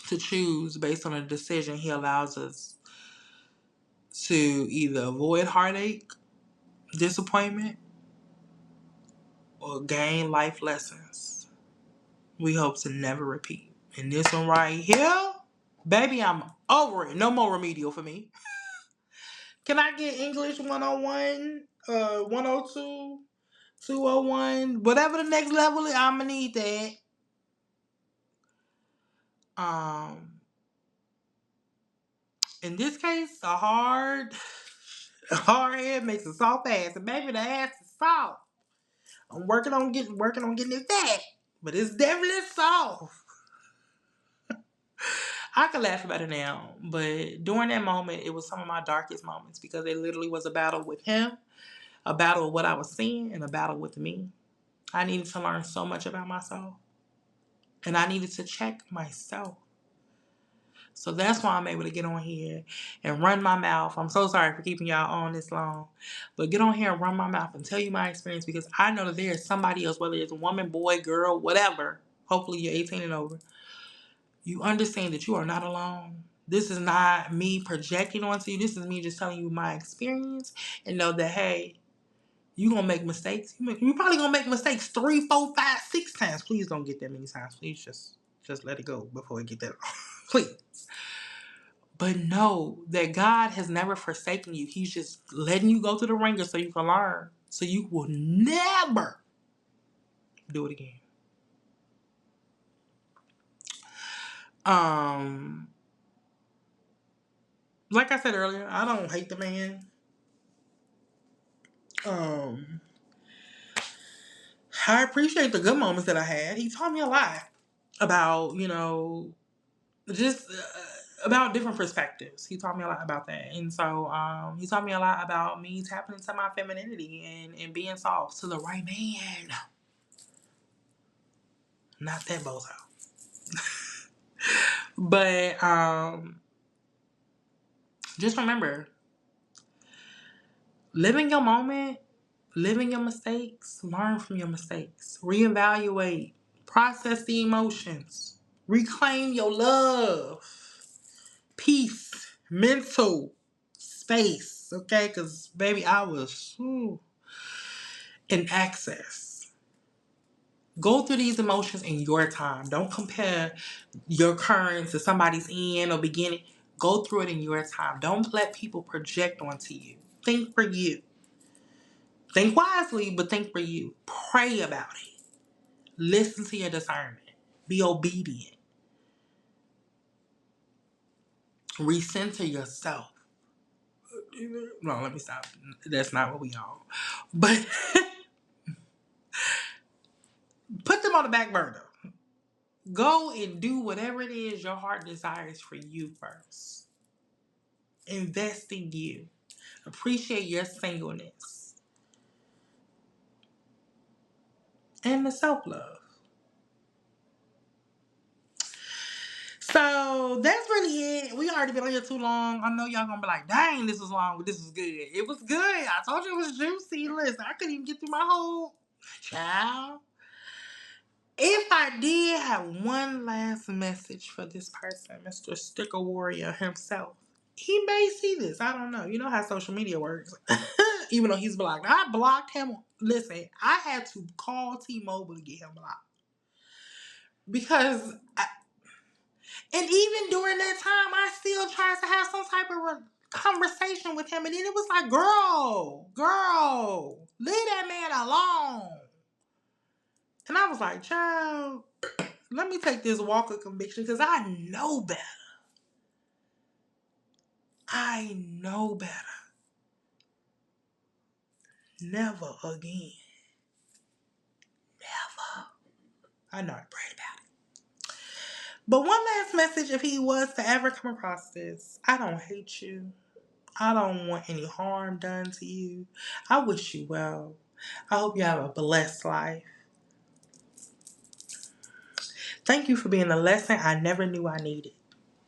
to choose based on a decision. He allows us to either avoid heartache, disappointment, or gain life lessons we hope to never repeat. And this one right here, baby, I'm over it. No more remedial for me. Can I get English 101, 102, 201, whatever the next level is, I'ma need that. In this case, a hard head makes a soft ass, and baby, the ass is soft. I'm working on getting it back, but it's definitely soft. I can laugh about it now, but during that moment, it was some of my darkest moments because it literally was a battle with him, a battle with what I was seeing, and a battle with me. I needed to learn so much about myself, and I needed to check myself. So that's why I'm able to get on here and run my mouth. I'm so sorry for keeping y'all on this long, but get on here and run my mouth and tell you my experience because I know that there is somebody else, whether it's a woman, boy, girl, whatever. Hopefully you're 18 and over. You understand that you are not alone. This is not me projecting onto you. This is me just telling you my experience and know that, hey, you gonna make mistakes. You probably gonna make mistakes 3, 4, 5, 6 times. Please don't get that many times. Please just let it go before we get that. Please. But know that God has never forsaken you. He's just letting you go through the ringer so you can learn. So you will never do it again. Like I said earlier, I don't hate the man. I appreciate the good moments that I had. He taught me a lot about, just about different perspectives. He taught me a lot about that. And so he taught me a lot about me tapping into my femininity and being soft to the right man. Not that bozo. But just remember, live in your moment, live in your mistakes, learn from your mistakes, reevaluate, process the emotions, reclaim your love, peace, mental space, okay? Because, baby, I was in access. Go through these emotions in your time. Don't compare your current to somebody's end or beginning. Go through it in your time. Don't let people project onto you. Think for you. Think wisely, but think for you. Pray about it. Listen to your discernment. Be obedient. Recenter yourself. No, let me stop. That's not what we all. But put them on the back burner. Go and do whatever it is your heart desires for you first. Invest in you. Appreciate your singleness. And the self-love. So that's really it. We already been on here too long. I know y'all gonna be like, dang, this was long, but this was good. It was good. I told you it was juicy. Listen, I couldn't even get through my whole child. If I did have one last message for this person, Mr. Sticker Warrior himself, he may see this. I don't know. You know how social media works. Even though he's blocked. I blocked him. Listen, I had to call T-Mobile to get him blocked. Because and even during that time, I still tried to have some type of conversation with him. And then it was like, girl, leave that man alone. And I was like, child, let me take this walk of conviction because I know better. I know better. Never again. Never. I know I prayed about it. But one last message, if he was to ever come across this, I don't hate you. I don't want any harm done to you. I wish you well. I hope you have a blessed life. Thank you for being a lesson I never knew I needed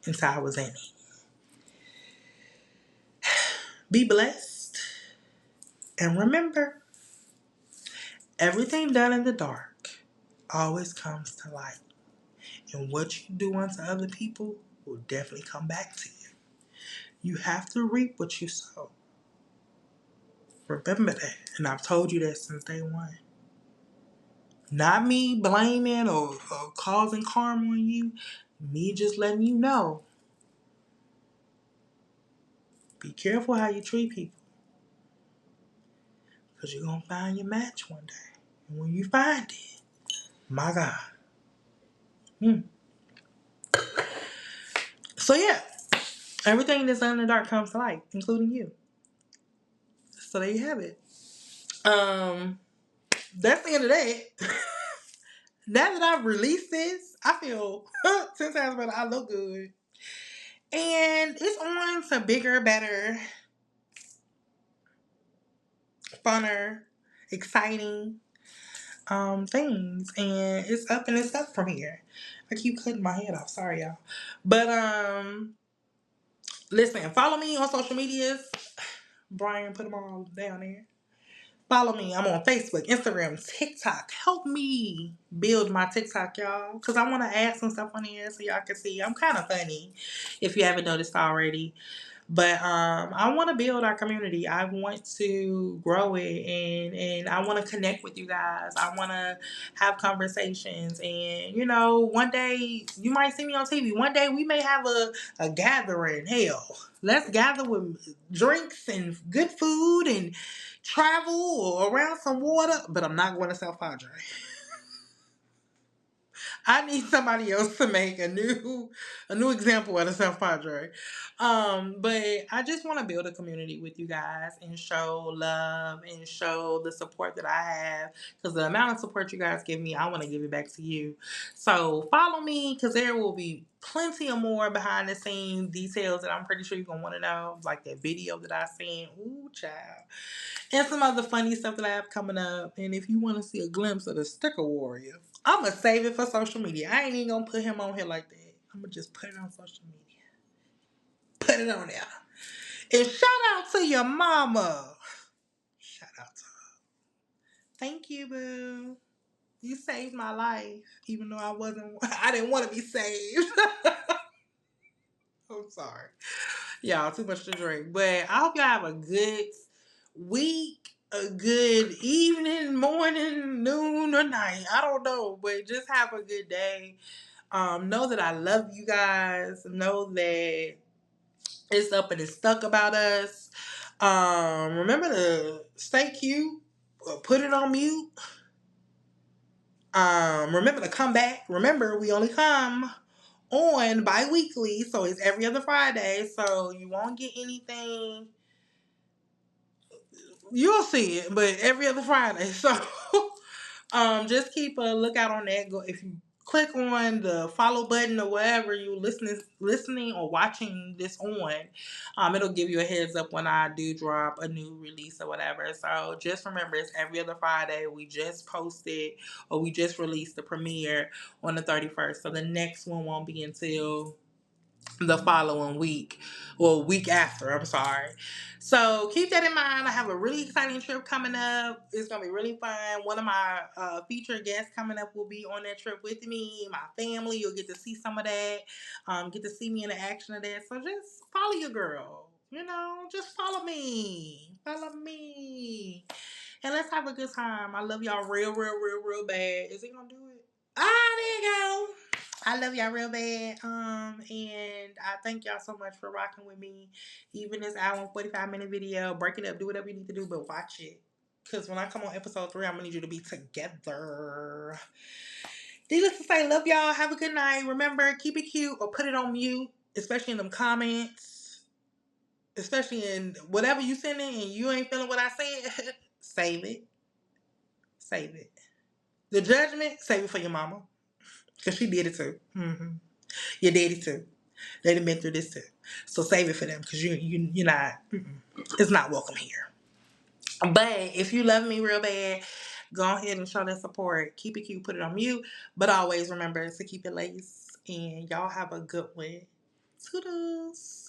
until I was in it. Be blessed. And remember, everything done in the dark always comes to light. And what you do unto other people will definitely come back to you. You have to reap what you sow. Remember that. And I've told you that since day one. Not me blaming or causing harm on you. Me just letting you know. Be careful how you treat people. Because you're going to find your match one day. And when you find it, my God. So yeah, everything that's in the dark comes to light, including you. So there you have it. That's the end of that. Now that I've released this, I feel 10 times better. I look good. And it's on to bigger, better, funner, exciting things. And it's up and it's up from here. I keep cutting my head off. Sorry, y'all. But listen, follow me on social medias. Brian put them all down there. Follow me. I'm on Facebook, Instagram, TikTok. Help me build my TikTok, y'all. Because I want to add some stuff on here so y'all can see. I'm kind of funny, if you haven't noticed already. But I want to build our community. I want to grow it, and I want to connect with you guys. I want to have conversations. And, you know, one day you might see me on TV. One day we may have a gathering. Hell, let's gather with drinks and good food and travel or around some water. But I'm not going to South Padre. I need somebody else to make a new example of the South Padre. But I just want to build a community with you guys and show love and show the support that I have. Because the amount of support you guys give me, I want to give it back to you. So follow me, because there will be plenty of more behind the scenes details that I'm pretty sure you're going to want to know. Like that video that I seen. Ooh, child. And some other funny stuff that I have coming up. And if you want to see a glimpse of the Sticker Warrior, I'm going to save it for social media. I ain't even going to put him on here like that. I'm going to just put it on social media. Put it on there. And shout out to your mama. Shout out to her. Thank you, boo. You saved my life. Even though I didn't want to be saved. I'm sorry. Y'all, too much to drink. But I hope y'all have a good week, a good evening, morning, noon, or night. I don't know, but just have a good day. Know that I love you guys. Know that it's up and it's stuck about us. Remember to stay cute. Put it on mute. Remember to come back. Remember, we only come on bi-weekly, so it's every other Friday, so you won't get anything. You'll see it, but every other Friday. So just keep a lookout on that. Go if you click on the follow button or wherever you listening or watching this on, it'll give you a heads up when I do drop a new release or whatever. So just remember, it's every other Friday. We just posted or we just released the premiere on the 31st. So the next one won't be until the following week, or week after, I'm sorry. So keep that in mind. I have a really exciting trip coming up. It's gonna be really fun. One of my featured guests coming up will be on that trip with me, my family. You'll get to see some of that, get to see me in the action of that. So just follow your girl, just follow me, and let's have a good time. I love y'all real bad. Is he gonna do it? There you go. I love y'all real bad. And I thank y'all so much for rocking with me. Even this hour and 45-minute video. Break it up, do whatever you need to do, but watch it. Because when I come on episode 3, I'm going to need you to be together. Needless to say, love y'all. Have a good night. Remember, keep it cute or put it on mute, especially in them comments. Especially in whatever you send in and you ain't feeling what I said. Save it. Save it. The judgment, save it for your mama. Because she did it too. Mm-hmm. Your daddy too. They done been through this too. So save it for them because you're not, it's not welcome here. But if you love me real bad, go ahead and show that support. Keep it cute, put it on mute. But always remember to keep it lace. And y'all have a good one. Toodles.